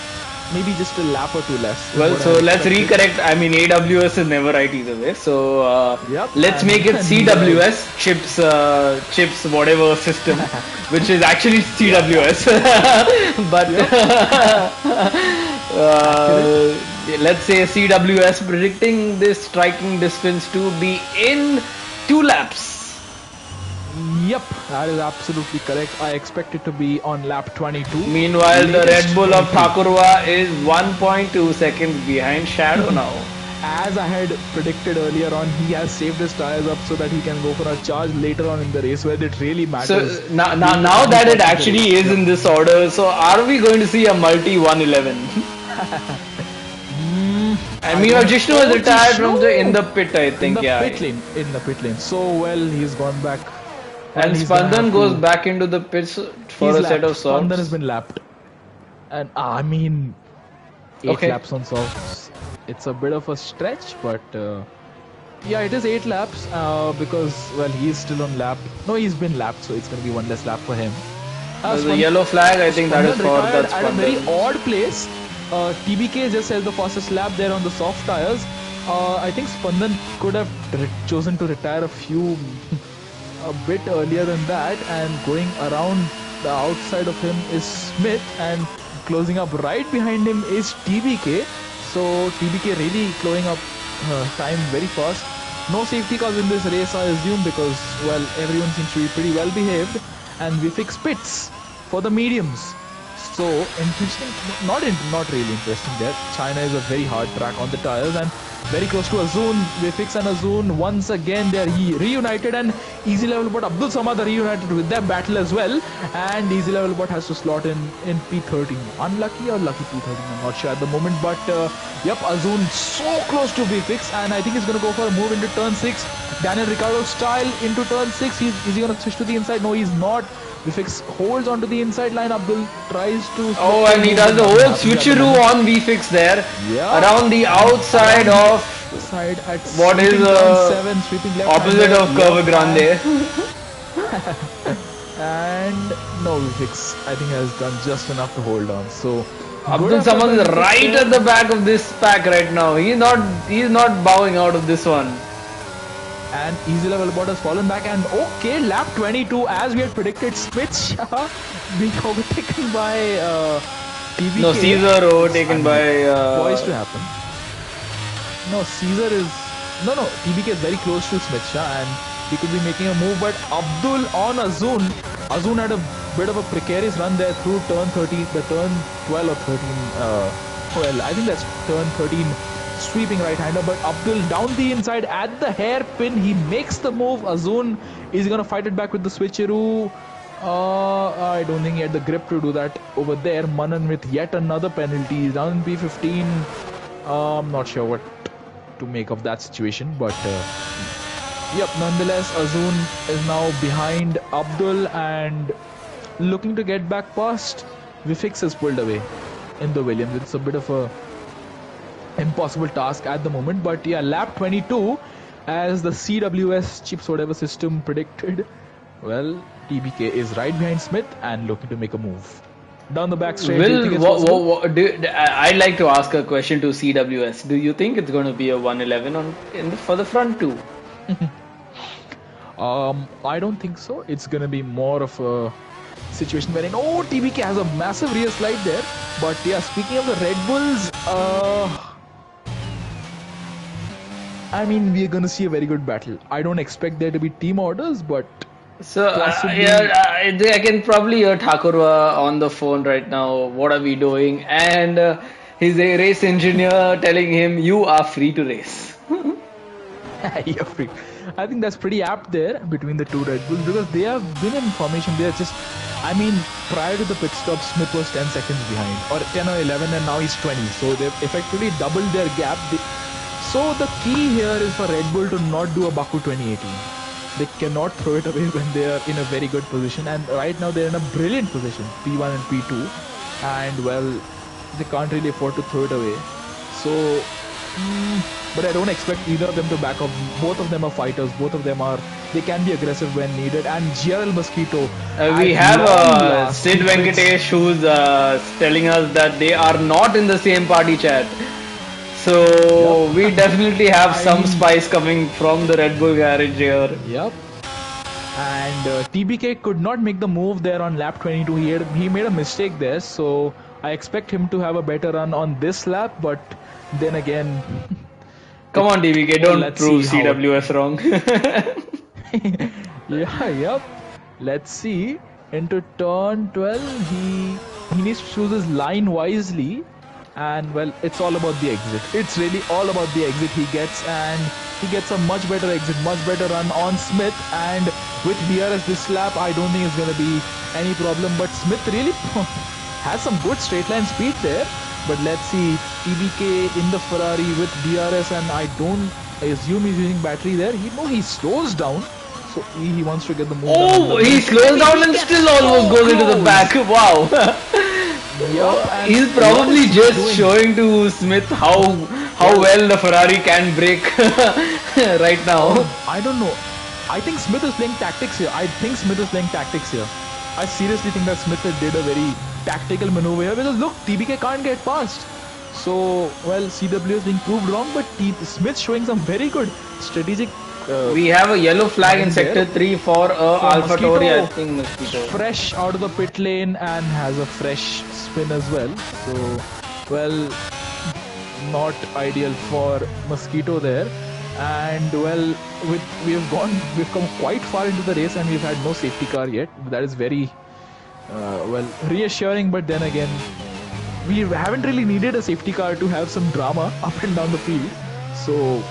[SPEAKER 2] Maybe just a lap or 2 less.
[SPEAKER 1] Well, so let's recorrect. I mean, AWS is never right either way. So let's make it CWS, chips whatever system, which is actually CWS. But let's say CWS predicting this striking distance to be in 2 laps.
[SPEAKER 2] Yep, that is absolutely correct. I expect it to be on lap 22.
[SPEAKER 1] Meanwhile, the
[SPEAKER 2] Latest
[SPEAKER 1] Red Bull of
[SPEAKER 2] 23.
[SPEAKER 1] Thakurwa is 1.2 seconds behind Shadow now.
[SPEAKER 2] As I had predicted earlier on, he has saved his tires up so that he can go for a charge later on in the race where it really matters,
[SPEAKER 1] So now, now,
[SPEAKER 2] being the
[SPEAKER 1] now
[SPEAKER 2] final
[SPEAKER 1] that it
[SPEAKER 2] parts of the
[SPEAKER 1] actually
[SPEAKER 2] race.
[SPEAKER 1] is
[SPEAKER 2] Yep.
[SPEAKER 1] in this order, so are we going to see a multi 111? And
[SPEAKER 2] I
[SPEAKER 1] meanwhile,
[SPEAKER 2] don't.
[SPEAKER 1] Jishnu has
[SPEAKER 2] Oh,
[SPEAKER 1] retired from the in
[SPEAKER 2] Jishnu!
[SPEAKER 1] the pit, I
[SPEAKER 2] In
[SPEAKER 1] think.
[SPEAKER 2] the
[SPEAKER 1] Yeah.
[SPEAKER 2] pit lane. In the pit lane. So well, he's gone back,
[SPEAKER 1] And
[SPEAKER 2] and he's gonna
[SPEAKER 1] Spandan
[SPEAKER 2] have
[SPEAKER 1] goes
[SPEAKER 2] to.
[SPEAKER 1] back into the pits for
[SPEAKER 2] He's
[SPEAKER 1] a set
[SPEAKER 2] lapped.
[SPEAKER 1] of
[SPEAKER 2] Spandan has
[SPEAKER 1] softs.
[SPEAKER 2] been lapped, and I mean, 8 laps
[SPEAKER 1] Okay.
[SPEAKER 2] on softs. It's a bit of a stretch, but yeah, it is 8 laps because well, he's still on lap. No, he's been lapped, so it's gonna be one less lap for him.
[SPEAKER 1] There's a yellow flag. I think that is
[SPEAKER 2] Spandan
[SPEAKER 1] for
[SPEAKER 2] retired
[SPEAKER 1] that
[SPEAKER 2] at a very
[SPEAKER 1] Spandan.
[SPEAKER 2] odd place. TBK just held the fastest lap there on the soft tires. I think Spandan could have chosen to retire a bit earlier than that, and going around the outside of him is Smith, and closing up right behind him is TBK. So TBK really closing up time very fast. No safety cars in this race, I assume, because well, everyone seems to be pretty well behaved, and we fix pits for the mediums. So interesting, not really interesting there. China is a very hard track on the tires and very close to Azun. Vifix and Azun once again they are reunited, and Easy Level Bot Abdul Samad are reunited with their battle as well. And Easy Level Bot has to slot in P13. Unlucky or lucky P13, I'm not sure at the moment. But yep, Azun so close to Vifix, and I think he's going to go for a move into turn 6. Daniel Ricciardo style into turn 6. Is he going to switch to the inside? No, he's not. Vifix holds onto the inside line. Abdul tries to look
[SPEAKER 1] Oh,
[SPEAKER 2] for a
[SPEAKER 1] and he
[SPEAKER 2] move,
[SPEAKER 1] does
[SPEAKER 2] but
[SPEAKER 1] the
[SPEAKER 2] nothing
[SPEAKER 1] whole
[SPEAKER 2] happens at the
[SPEAKER 1] switcheroo
[SPEAKER 2] moment.
[SPEAKER 1] on VFix there.
[SPEAKER 2] Yep.
[SPEAKER 1] Around the
[SPEAKER 2] And
[SPEAKER 1] outside
[SPEAKER 2] around the
[SPEAKER 1] of
[SPEAKER 2] outside at
[SPEAKER 1] what is
[SPEAKER 2] sweeping turn 7, sweeping
[SPEAKER 1] opposite
[SPEAKER 2] left-hander.
[SPEAKER 1] of
[SPEAKER 2] Yep.
[SPEAKER 1] Curve Grande.
[SPEAKER 2] And no, Vifix I think has done just enough to hold on. So good
[SPEAKER 1] Abdul
[SPEAKER 2] effort by
[SPEAKER 1] Samad is
[SPEAKER 2] Vifix
[SPEAKER 1] right
[SPEAKER 2] there.
[SPEAKER 1] at the back of this pack right now. He's not bowing out of this one.
[SPEAKER 2] And Easy Level Bot has fallen back, and okay, lap 22 as we had predicted, Smith being overtaken by TBK.
[SPEAKER 1] No, Caesar
[SPEAKER 2] I
[SPEAKER 1] overtaken
[SPEAKER 2] mean,
[SPEAKER 1] by
[SPEAKER 2] poised to happen. No, Caesar is no. TBK is very close to Smith and he could be making a move, but Abdul on Azun. Azun had a bit of a precarious run there through turn 13, the turn 12 or 13. Well, I think that's turn 13. Sweeping right-hander, but Abdul down the inside at the hairpin. He makes the move. Azun is going to fight it back with the switcheroo. I don't think he had the grip to do that over there. Manan with yet another penalty. He's down in P15. I'm not sure what to make of that situation, but yep, nonetheless, Azun is now behind Abdul and looking to get back past. Vifix has pulled away in the Williams. It's a bit of a impossible task at the moment, but yeah, lap 22 as the CWS chips whatever system predicted. Well, TBK is right behind Smith and looking to make a move down the back straight. Do you think it's possible?
[SPEAKER 1] I'd like to ask a question to CWS. Do you think it's going to be a 111 for the front two?
[SPEAKER 2] I don't think so. It's gonna be more of a situation wherein TBK has a massive rear slide there. But yeah, speaking of the Red Bulls, I mean, we're gonna see a very good battle. I don't expect there to be team orders, but
[SPEAKER 1] So
[SPEAKER 2] possibly.
[SPEAKER 1] I can probably hear Thakurwa on the phone right now. What are we doing? And he's a race engineer telling him, "You are free to race."
[SPEAKER 2] You're free. I think that's pretty apt there between the two Red Bulls because they have been in formation. They are just, I mean, prior to the pit stop, Smith was 10 seconds behind, or 10 or 11, and now he's 20. So they've effectively doubled their gap. So the key here is for Red Bull to not do a Baku 2018. They cannot throw it away when they are in a very good position, and right now they're in a brilliant position, P1 and P2, and well, they can't really afford to throw it away. So, but I don't expect either of them to back up. Both of them are fighters. Both of them they can be aggressive when needed. And GRL Mosquito.
[SPEAKER 1] We have Sid Venkatesh who's telling us that they are not in the same party chat. So yep. We definitely have some spice coming from the Red Bull garage here.
[SPEAKER 2] Yep. And TBK could not make the move there on lap 22. He made a mistake there. So I expect him to have a better run on this lap. But then again...
[SPEAKER 1] Come on, TBK, don't prove CWS wrong.
[SPEAKER 2] Yeah, yep. Let's see. Into turn 12, he needs to choose his line wisely. And well, it's all about the exit. It's really all about the exit he gets, and he gets a much better exit, much better run on Smith. And with DRS this lap, I don't think it's going to be any problem. But Smith really has some good straight line speed there. But let's see, TBK in the Ferrari with DRS, and I assume he's using battery there. He slows down. So he wants to get the move done on the
[SPEAKER 1] Oh, he
[SPEAKER 2] left.
[SPEAKER 1] slows down and still almost goes into the back. Wow.
[SPEAKER 2] Yup,
[SPEAKER 1] He's
[SPEAKER 2] and what is
[SPEAKER 1] probably
[SPEAKER 2] Smith
[SPEAKER 1] just
[SPEAKER 2] doing?
[SPEAKER 1] showing to Smith how
[SPEAKER 2] Well,
[SPEAKER 1] well the Ferrari can brake right now.
[SPEAKER 2] I don't know. I think Smith is playing tactics here. I seriously think that Smith did a very tactical maneuver here because look, TBK can't get past. So, well, CW is being proved wrong, but Smith showing some very good strategic
[SPEAKER 1] We have a yellow flag in
[SPEAKER 2] mind there.
[SPEAKER 1] sector 3 for
[SPEAKER 2] So
[SPEAKER 1] Alpha Tauri, I
[SPEAKER 2] Mosquito
[SPEAKER 1] think Mosquito.
[SPEAKER 2] fresh out of the pit lane and has a fresh spin as well. So, well, not ideal for Mosquito there. And well, we've come quite far into the race and we've had no safety car yet. That is very well reassuring. But then again, we haven't really needed a safety car to have some drama up and down the field. So.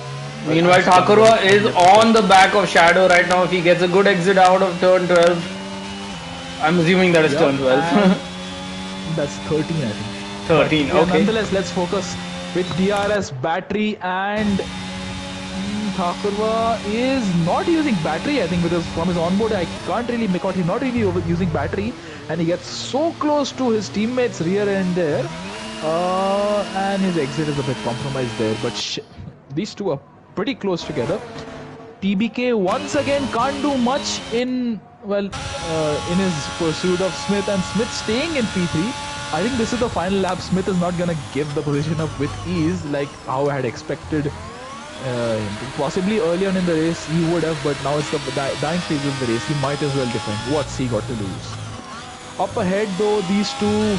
[SPEAKER 2] Well,
[SPEAKER 1] Meanwhile, Thakurwa is on the back of Shadow right now. If he gets a good exit out of turn 12, I'm assuming that is turn 12.
[SPEAKER 2] That's 13, I think.
[SPEAKER 1] 13,
[SPEAKER 2] but,
[SPEAKER 1] okay.
[SPEAKER 2] Nonetheless, let's focus with DRS battery, and Thakurwa is not using battery, I think, because from his onboard, I can't really make out he's not really using battery, and he gets so close to his teammates' rear end there, and his exit is a bit compromised there, but these two are pretty close together. TBK once again can't do much in his pursuit of Smith, and Smith staying in P3. I think this is the final lap. Smith is not going to give the position up with ease like how I had expected. Possibly early on in the race he would have, but now it's the dying stage of the race. He might as well defend. What's he got to lose? Up ahead though, these two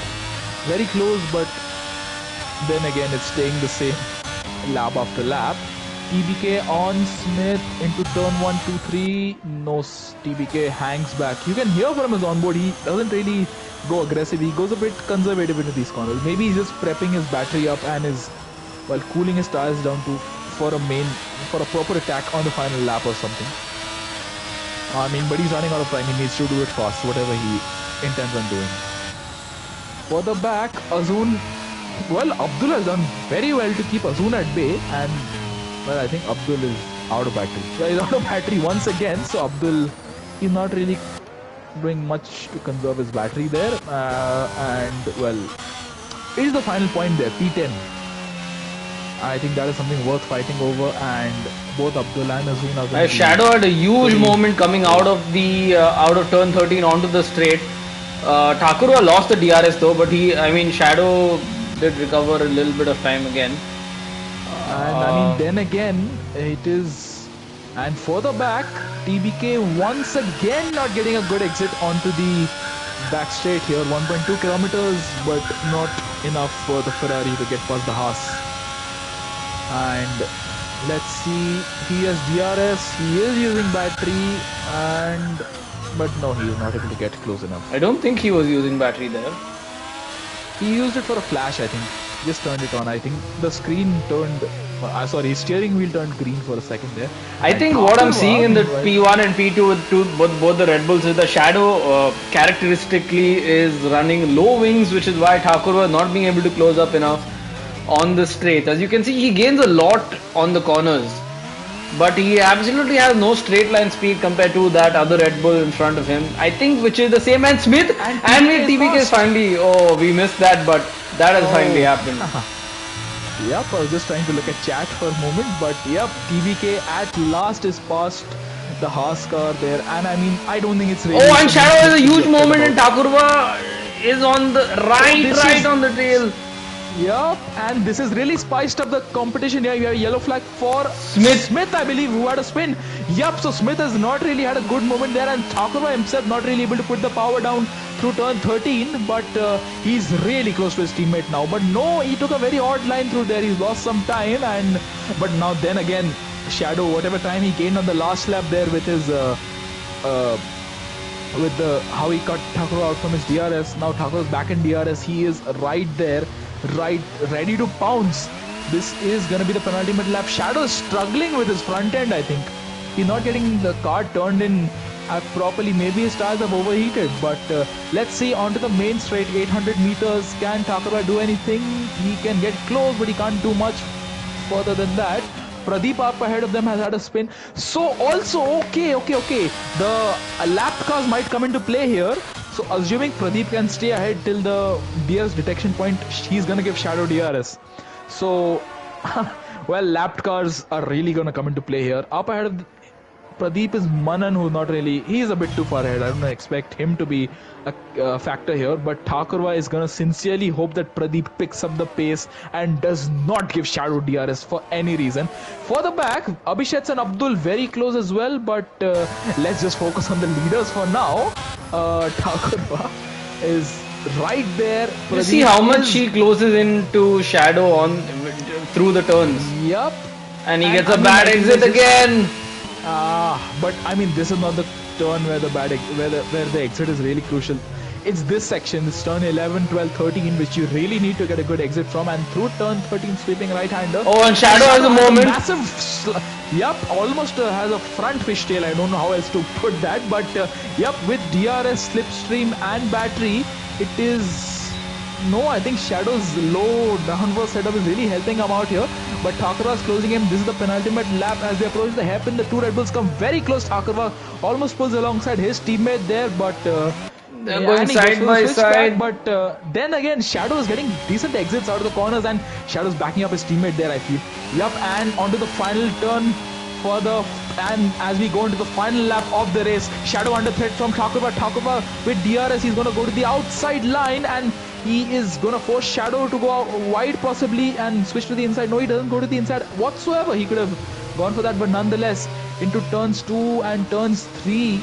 [SPEAKER 2] very close, but then again it's staying the same lap after lap. TBK on Smith into turn 1, 2, 3. No, TBK hangs back. You can hear from his onboard, he doesn't really go aggressive. He goes a bit conservative into these corners. Maybe he's just prepping his battery up and is cooling his tires down for a proper attack on the final lap or something. I mean, but he's running out of time. He needs to do it fast, whatever he intends on doing. For the back, Azun. Well, Abdul has done very well to keep Azun at bay, and well, I think Abdul is out of battery. Yeah, he's out of battery once again, so Abdul is not really doing much to conserve his battery there. And well, it is the final point there, P10. I think that is something worth fighting over, and both Abdul and Azun are going to
[SPEAKER 1] Shadow had a huge moment coming out of turn 13 onto the straight. Thakurwa lost the DRS though, but Shadow did recover a little bit of time again.
[SPEAKER 2] And I mean, then again, it is. And for the back, TBK once again not getting a good exit onto the back straight here. 1.2 kilometers, but not enough for the Ferrari to get past the Haas. And let's see, he has DRS, he is using battery, but no, he is not able to get close enough.
[SPEAKER 1] I don't think he was using battery there.
[SPEAKER 2] He used it for a flash, I think. Just turned it on. I think the screen turned. His steering wheel turned green for a second there.
[SPEAKER 1] I think what I'm seeing in the P1 and P2 with both the Red Bulls is the Shadow characteristically is running low wings, which is why Thakurwa not being able to close up enough on the straight. As you can see, he gains a lot on the corners, but he absolutely has no straight line speed compared to that other Red Bull in front of him. I think which is the same, and Smith and TBK is finally. Oh, we missed that, but that has finally happened.
[SPEAKER 2] Yep, I was just trying to look at chat for a moment, but yep, TBK at last is past the Haas car there, and I mean, I don't think it's really.
[SPEAKER 1] Oh, and Shadow has a huge moment, and Thakurwa is on the right on the tail.
[SPEAKER 2] Yep, and this has really spiced up the competition here. You have a yellow flag for Smith, I believe, who had a spin. Yep, so Smith has not really had a good moment there, and Thakurwa himself not really able to put the power down through turn 13, but he's really close to his teammate now. But no, he took a very odd line through there. He's lost some time, but now then again, Shadow, whatever time he gained on the last lap there with his with the how he cut Thakur out from his DRS. Now Thakur's back in DRS. He is right there, right, ready to pounce. This is going to be the penultimate lap. Shadow is struggling with his front end, I think. He's not getting the car turned in properly. Maybe his tires have overheated. But let's see, onto the main straight, 800 meters. Can Thakur do anything? He can get close, but he can't do much further than that. Pradeep up ahead of them has had a spin. So also, okay. The lapped cars might come into play here. So assuming Pradeep can stay ahead till the DRS detection point, he's going to give Shadow DRS. So, well, lapped cars are really going to come into play here. Up ahead of Pradeep is Manan, who's not really, he's a bit too far ahead. I don't expect him to be a factor here, but Thakurva is going to sincerely hope that Pradeep picks up the pace and does not give Shadow DRS for any reason. For the back, Abhishek and Abdul very close as well, but let's just focus on the leaders for now. Thakurva is right there.
[SPEAKER 1] You see how much he closes into Shadow on through the turns.
[SPEAKER 2] Yup.
[SPEAKER 1] And he gets a bad exit again.
[SPEAKER 2] But I mean, this is not the turn where the where the exit is really crucial. It's this section, this turn 11, 12, 13, which you really need to get a good exit from. And through turn 13, sweeping right-hander.
[SPEAKER 1] Oh, and Shadow has a moment.
[SPEAKER 2] Yup, almost has a front fishtail. I don't know how else to put that. But yup, with DRS, slipstream and battery, it is... No, I think Shadow's low downward setup is really helping him out here. But Thakurva is closing him. This is the penultimate lap as they approach the hairpin. The two Red Bulls come very close. Thakurva almost pulls alongside his teammate there, but
[SPEAKER 1] they're going side by side.
[SPEAKER 2] But then again, Shadow is getting decent exits out of the corners, and Shadow's backing up his teammate there, I feel. Yup, and onto the final turn for the... And as we go into the final lap of the race, Shadow under threat from Thakurva. Thakurva with DRS, he's going to go to the outside line, and he is going to force Shadow to go out wide possibly and switch to the inside. No, he doesn't go to the inside whatsoever. He could have gone for that, but nonetheless, into turns 2 and turns 3,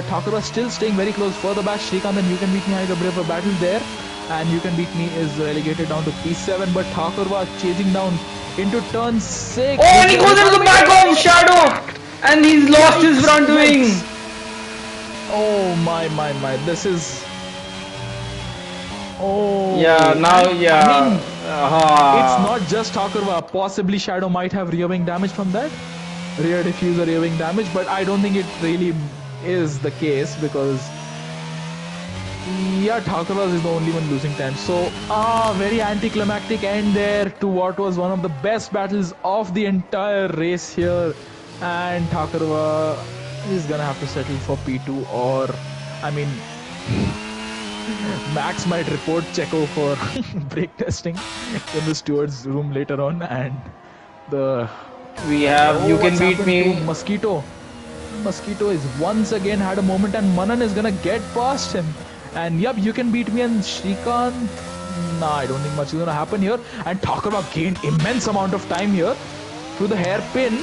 [SPEAKER 2] Thakurva still staying very close. Further back, Srikanth and You Can Beat Me had a bit of a battle there, and You Can Beat Me is relegated down to P7, but Thakurva chasing down into turn 6.
[SPEAKER 1] Oh, and he goes into the back of Shadow, and he's lost his front wing.
[SPEAKER 2] Oh my, this is... Oh,
[SPEAKER 1] yeah, now, yeah.
[SPEAKER 2] I mean, it's not just Thakurva. Possibly Shadow might have rear wing damage from that. Rear diffuser rear wing damage, but I don't think it really is the case because, yeah, Thakurva is the only one losing time. So, very anticlimactic end there to what was one of the best battles of the entire race here. And Thakurva is gonna have to settle for P2, or, I mean... Max might report Checo for brake testing in the steward's room later on, and
[SPEAKER 1] we have You Can Beat Me.
[SPEAKER 2] Mosquito is once again had a moment, and Manan is gonna get past him. And yup, You Can Beat Me and Srikanth. Nah, I don't think much is gonna happen here. And Thakurva gained immense amount of time here through the hairpin.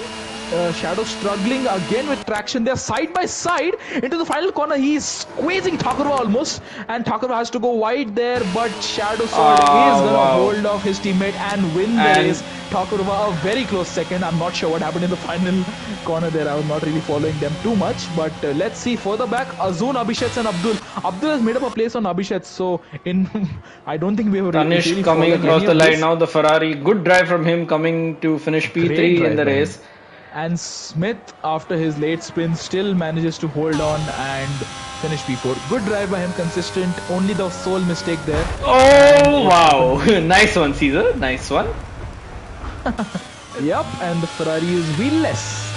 [SPEAKER 2] Shadow struggling again with traction. They're side by side into the final corner. He's squeezing Thakurva almost, and Thakurva has to go wide there, but Shadow Sword is gonna hold off his teammate and win the race. Thakurva a very close second. I'm not sure what happened in the final corner there. I was not really following them too much, but let's see further back. Azun, Abhishek and Abdul. Abdul has made up a place on Abhishek, so in I don't think we were
[SPEAKER 1] really coming across the line now. The Ferrari, good drive from him coming to finish P3 in the race.
[SPEAKER 2] And Smith, after his late spin, still manages to hold on and finish P4. Good drive by him, consistent. Only the sole mistake there.
[SPEAKER 1] Oh, wow. Nice one, Caesar. Nice one.
[SPEAKER 2] Yup, and the Ferrari is wheelless.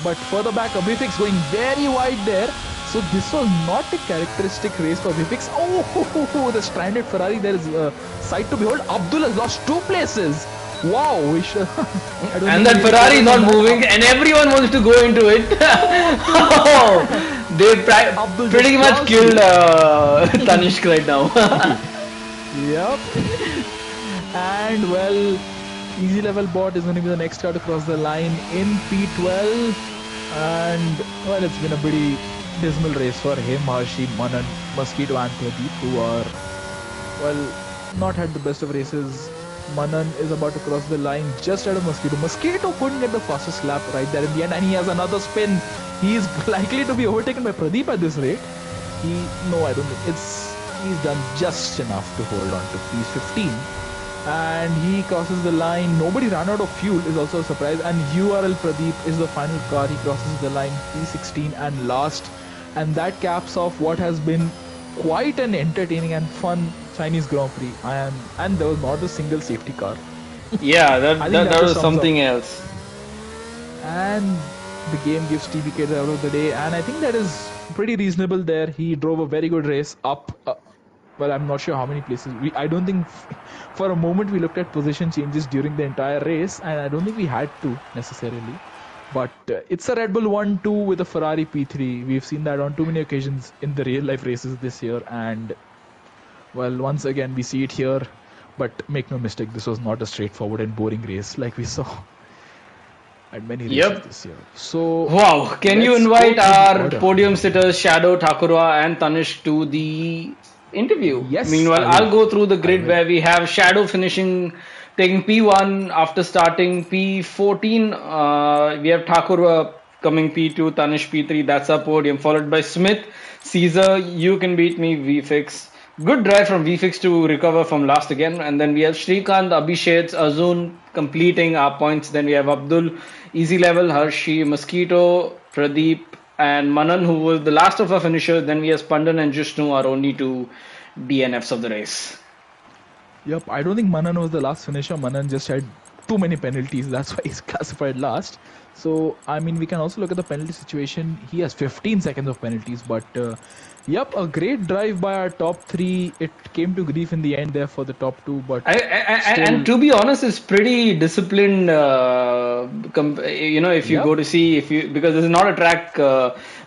[SPEAKER 2] But further back, Abhifix going very wide there. So this was not a characteristic race for Abhifix. Oh, the stranded Ferrari. There is a sight to behold. Abdul has lost 2 places. Wow, we should.
[SPEAKER 1] And that Ferrari is not moving, and everyone wants to go into it. Oh, they pretty much killed Tanishq right now.
[SPEAKER 2] Yep. And well, Easy Level Bot is going to be the next car to cross the line in P12. And well, it's been a pretty dismal race for him, Harshi, Manan, Mosquito, and Pradeep, who are, well, not had the best of races. Manan is about to cross the line just out of Mosquito. Mosquito couldn't get the fastest lap right there in the end, and he has another spin. he is likely to be overtaken by Pradeep at this rate. No, I don't think he's done just enough to hold on to P15, and he crosses the line. Nobody ran out of fuel is also a surprise, and URL Pradeep is the final car. He crosses the line P16 and last, and that caps off what has been quite an entertaining and fun Chinese Grand Prix. And there was not a single safety car.
[SPEAKER 1] Yeah,
[SPEAKER 2] I
[SPEAKER 1] that
[SPEAKER 2] think
[SPEAKER 1] that,
[SPEAKER 2] that
[SPEAKER 1] that
[SPEAKER 2] just
[SPEAKER 1] was
[SPEAKER 2] sums up.
[SPEAKER 1] something else.
[SPEAKER 2] And the game gives TBK the out of the day, and I think that is pretty reasonable there. He drove a very good race up. Well, I'm not sure how many places. I don't think for a moment we looked at position changes during the entire race, and I don't think we had to necessarily. But it's a Red Bull 1-2 with a Ferrari P3. We've seen that on too many occasions in the real life races this year, and well, once again we see it here. But make no mistake, this was not a straightforward and boring race like we saw at many races
[SPEAKER 1] Yep.
[SPEAKER 2] this year. So
[SPEAKER 1] Wow. Can you
[SPEAKER 2] let's go
[SPEAKER 1] invite
[SPEAKER 2] through the
[SPEAKER 1] our
[SPEAKER 2] order.
[SPEAKER 1] podium sitters, Shadow, Thakurwa, and Tanish, to the interview?
[SPEAKER 2] Yes,
[SPEAKER 1] Meanwhile,
[SPEAKER 2] I will.
[SPEAKER 1] I'll go through the
[SPEAKER 2] I
[SPEAKER 1] grid
[SPEAKER 2] will.
[SPEAKER 1] where we have Shadow finishing, taking P1 after starting P14. We have Thakurwa coming P2, Tanish P3. That's our podium, followed by Smith, Caesar, You Can Beat Me, VFix. Good drive from VFix to recover from last again. And then we have Srikanth, Abhishek, Azun completing our points. Then we have Abdul, Easy Level, Hershey, Mosquito, Pradeep, and Manan, who was the last of our finishers. Then we have Spandan and Jushnu, are only two DNFs of the race.
[SPEAKER 2] Yep, I don't think Manan was the last finisher. Manan just had too many penalties. That's why he's classified last. So, I mean, we can also look at the penalty situation. He has 15 seconds of penalties, but yep, a great drive by our top three. It came to grief in the end there for the top two, but
[SPEAKER 1] And
[SPEAKER 2] still,
[SPEAKER 1] to be honest, it's pretty disciplined. If you
[SPEAKER 2] yep,
[SPEAKER 1] go to see, if you because this is not a track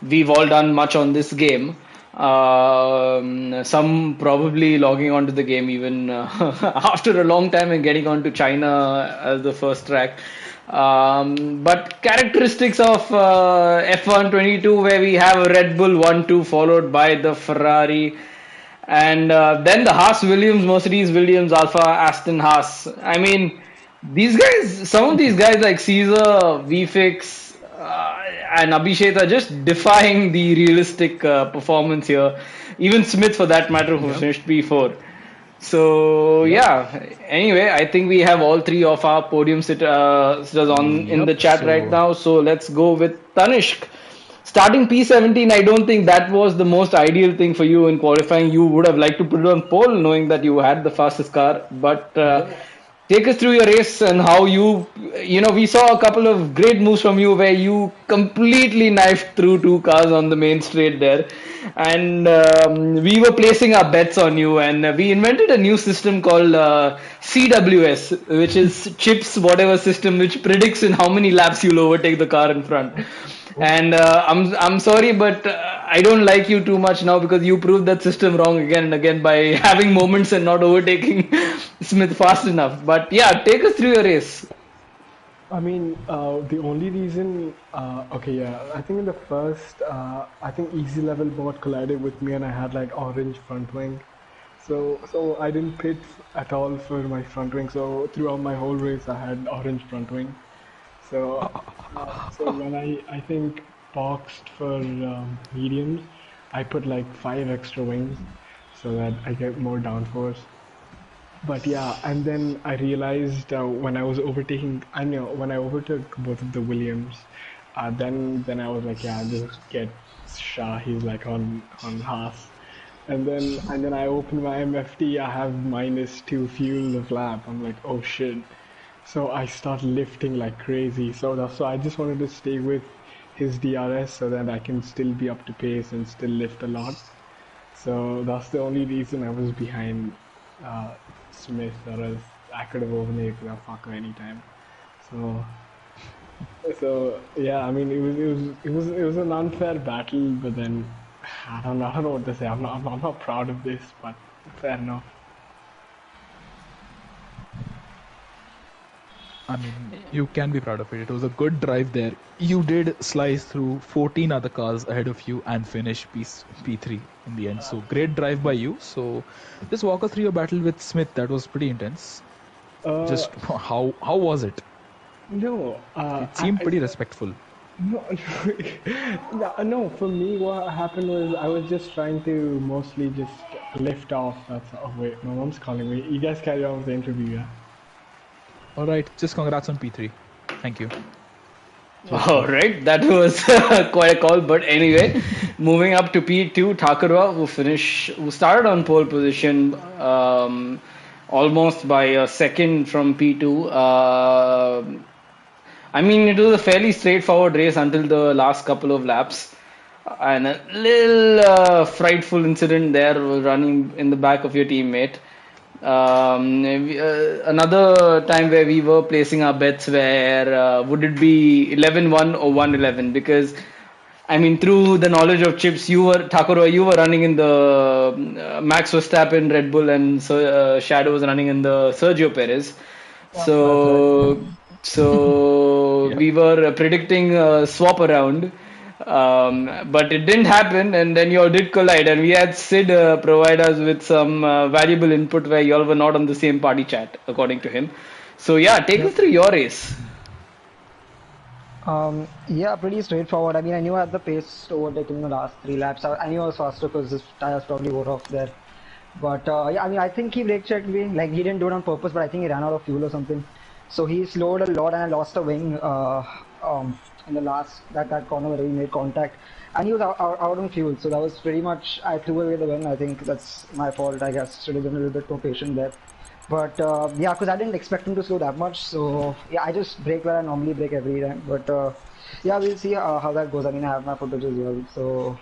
[SPEAKER 1] we've all done much on this game. Some probably logging onto the game even after a long time and getting onto China as the first track. But characteristics of F1 22, where we have a Red Bull 1-2 followed by the Ferrari. And then the Haas Williams, Mercedes Williams, Alpha, Aston Haas. I mean, these guys, some of these guys like Caesar, VFix, and Abhishek are just defying the realistic performance here. Even Smith, for that matter, who
[SPEAKER 2] yep,
[SPEAKER 1] finished P4. So
[SPEAKER 2] yep,
[SPEAKER 1] yeah. Anyway, I think we have all three of our podium sitters on in
[SPEAKER 2] yep.
[SPEAKER 1] the chat right
[SPEAKER 2] So,
[SPEAKER 1] now. So let's go with Tanishk. Starting P17, I don't think that was the most ideal thing for you in qualifying. You would have liked to put it on pole, knowing that you had the fastest car. But
[SPEAKER 3] Yeah,
[SPEAKER 1] take us through your race and how we saw a couple of great moves from you where you completely knifed through two cars on the main straight there. And we were placing our bets on you, and we invented a new system called CWS, which is chips whatever system, which predicts in how many laps you'll overtake the car in front. And I'm sorry, but I don't like you too much now because you proved that system wrong again and again by having moments and not overtaking Smith fast enough. But yeah, take us through your race.
[SPEAKER 3] I mean, the only reason, okay, yeah, I think in the first, I think easy level bot collided with me and I had like orange front wing. So I didn't pit at all for my front wing. So throughout my whole race, I had orange front wing. So, so when I think boxed for mediums, I put like 5 extra wings so that I get more downforce. But yeah, and then I realized when I was overtaking, I know when I overtook both of the Williams, then I was like, yeah, just get Shah. He's like on Haas, and then I opened my MFT. I have -2 fuel of lap. I'm like, oh shit. So I start lifting like crazy. So I just wanted to stay with his DRS so that I can still be up to pace and still lift a lot. So that's the only reason I was behind uh, Smith, or else I could have overtaken that fucker anytime. So, so yeah, I mean, it was an unfair battle, but then I don't know what to say. I'm not proud of this, but fair enough.
[SPEAKER 2] I mean, you can be proud of it. It was a good drive there. You did slice through 14 other cars ahead of you and finish P3 in the end. So great drive by you. So just walk us through your battle with Smith. That was pretty intense.
[SPEAKER 3] Uh,
[SPEAKER 2] Just how was it?
[SPEAKER 3] no,
[SPEAKER 2] It seemed pretty respectful.
[SPEAKER 3] No, no, for me, what happened was I was just trying to mostly just lift off. That's oh wait, my mom's calling me. You guys carry on with the interview, yeah?
[SPEAKER 2] All right, just congrats on P3. Thank you.
[SPEAKER 3] Cheers,
[SPEAKER 1] All
[SPEAKER 3] cheers.
[SPEAKER 1] right, that was quite a call. But anyway, moving up to P2, Thakurwa, who started on pole position, almost by a second from P2. I mean, it was a fairly straightforward race until the last couple of laps. And a little frightful incident there running in the back of your teammate. Another time where we were placing our bets where would it be 11-1 or 1-11? Because I mean, through the knowledge of chips, you were running in the Max Verstappen Red Bull, and Shadow was running in the Sergio Perez.
[SPEAKER 3] Yeah, that's right.
[SPEAKER 1] So
[SPEAKER 2] Yep.
[SPEAKER 1] we were predicting a swap around, but it didn't happen, and then you all did collide, and we had Sid provide us with some valuable input where you all were not on the same party chat, according to him. So yeah, take us
[SPEAKER 4] Yep.
[SPEAKER 1] through your race.
[SPEAKER 4] Yeah, pretty straightforward. I mean, I knew I had the pace to overtake him in the last three laps. I knew I was faster because his tires probably wore off there. But yeah, I mean, I think he brake checked me. Like he didn't do it on purpose, but I think he ran out of fuel or something. So he slowed a lot, and I lost a wing in the last that corner where he made contact, and he was out on fuel. So that was pretty much I threw away the win. I think that's my fault. I guess should have been a little bit more patient there. But yeah, because I didn't expect him to slow that much. So yeah, I just brake where I normally brake every time. But yeah, we'll see how that goes. I mean, I have my footage as well. So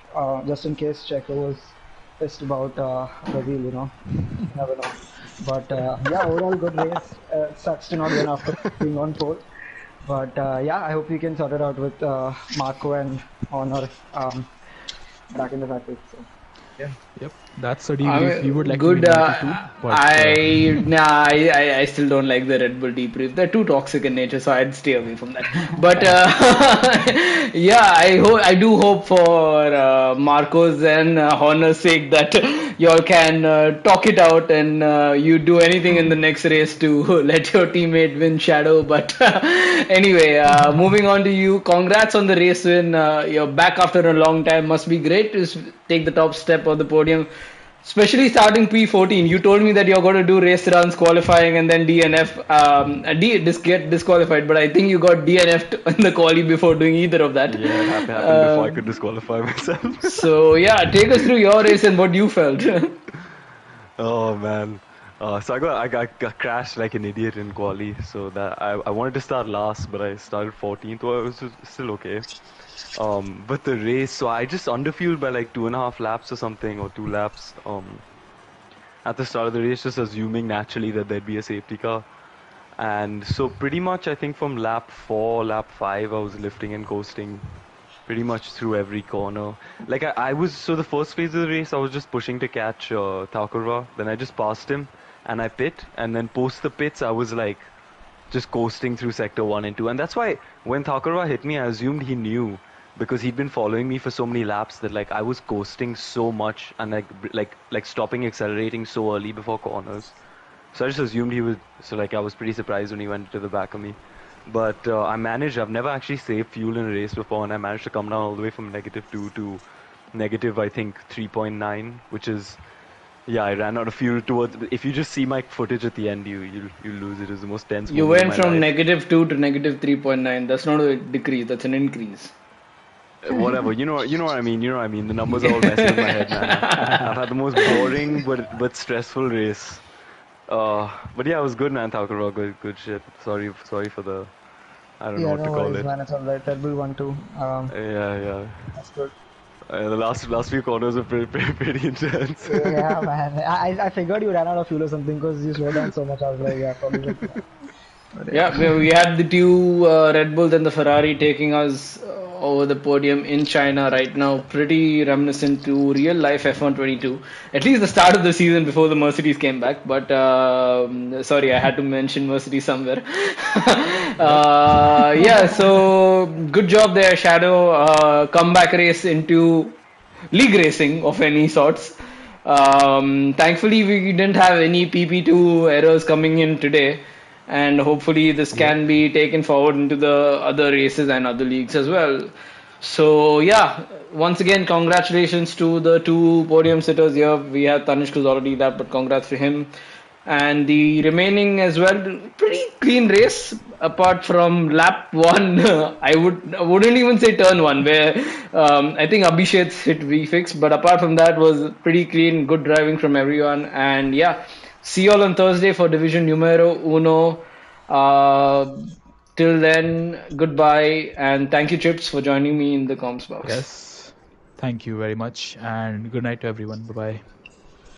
[SPEAKER 4] just in case Checo was pissed about Brazil, you never know. But yeah, overall good race. Sucks to not win after being on pole. But yeah, I hope we can sort it out with Marco and Honor back in the factory. So yeah.
[SPEAKER 2] Yep. That's a
[SPEAKER 1] I
[SPEAKER 2] debrief we would
[SPEAKER 1] mean,
[SPEAKER 2] like to be
[SPEAKER 1] good.
[SPEAKER 2] invited to. But
[SPEAKER 1] I still don't like the Red Bull debrief. They're too toxic in nature, so I'd stay away from that. But yeah, I do hope for Marco's and Honor's sake that y'all can talk it out and you do anything in the next race to let your teammate win Shadow. But anyway, moving on to you. Congrats on the race win. You're back after a long time. Must be great to take the top step of the podium. Especially starting P14, you told me that you're going to do race runs, qualifying, and then DNF. Get disqualified, but I think you got DNF'd in the quali before doing either of that.
[SPEAKER 5] Yeah, it happened before I could disqualify myself.
[SPEAKER 1] So yeah, take us through your race and what you felt.
[SPEAKER 5] Oh man. So I got crashed like an idiot in quali. So that I wanted to start last, but I started 14th. Well, it was still okay. But the race, so I just underfueled by like 2.5 laps or something, or 2 laps. At the start of the race, just assuming naturally that there'd be a safety car. And so pretty much, I think from lap 4, lap 5, I was lifting and coasting pretty much through every corner. Like I was, so the first phase of the race, I was just pushing to catch Thakurva. Then I just passed him and I pit. And then post the pits, I was like just coasting through sector 1 and 2. And that's why when Thakurva hit me, I assumed he knew because he'd been following me for so many laps that like I was coasting so much and like stopping accelerating so early before corners. So I just assumed he would. So like I was pretty surprised when he went to the back of me. But I managed. I've never actually saved fuel in a race before, and I managed to come down all the way from -2 to negative, I think 3.9, which is yeah. I ran out of fuel towards. If you just see my footage at the end, you lose it. It was the most tense
[SPEAKER 1] You
[SPEAKER 5] moment of
[SPEAKER 1] went
[SPEAKER 5] my
[SPEAKER 1] from
[SPEAKER 5] life.
[SPEAKER 1] -2 to -3.9. That's not a decrease, that's an increase.
[SPEAKER 5] Whatever. You know what I mean. You know what I mean. The numbers are all messing with my head, man. I've had the most boring but stressful race. But yeah, it was good, man. Thakurva, good shit. Sorry for the. I don't know
[SPEAKER 4] Yeah,
[SPEAKER 5] what to
[SPEAKER 4] no
[SPEAKER 5] call
[SPEAKER 4] worries,
[SPEAKER 5] it.
[SPEAKER 4] man. It's alright. Red Bull won too.
[SPEAKER 5] Yeah, yeah.
[SPEAKER 4] That's good.
[SPEAKER 5] The last few corners were pretty intense.
[SPEAKER 4] Yeah, man. I figured you ran out of fuel or something because you slowed down so much. I was like, yeah, probably. But yeah.
[SPEAKER 1] Yeah, we had the two Red Bulls and the Ferrari taking us over the podium in China right now. Pretty reminiscent to real life F1 22. At least the start of the season before the Mercedes came back. But sorry, I had to mention Mercedes somewhere. Yeah, so good job there, Shadow. Comeback race into league racing of any sorts. Thankfully, we didn't have any PP2 errors coming in today. and hopefully this can be taken forward into the other races and other leagues as well. So yeah, once again, congratulations to the two podium sitters here. We have Tanishq who's already that, but congrats to him. And the remaining as well, pretty clean race. Apart from lap one, I wouldn't even say turn one, where I think Abhishek's hit VFix. But apart from that, was pretty clean, good driving from everyone. And yeah, see you all on Thursday for Division Numero Uno. Uh, Till then, goodbye, and thank you, Chips, for joining me in the comms box.
[SPEAKER 2] Yes. Thank you very much, and good night to everyone. Bye bye.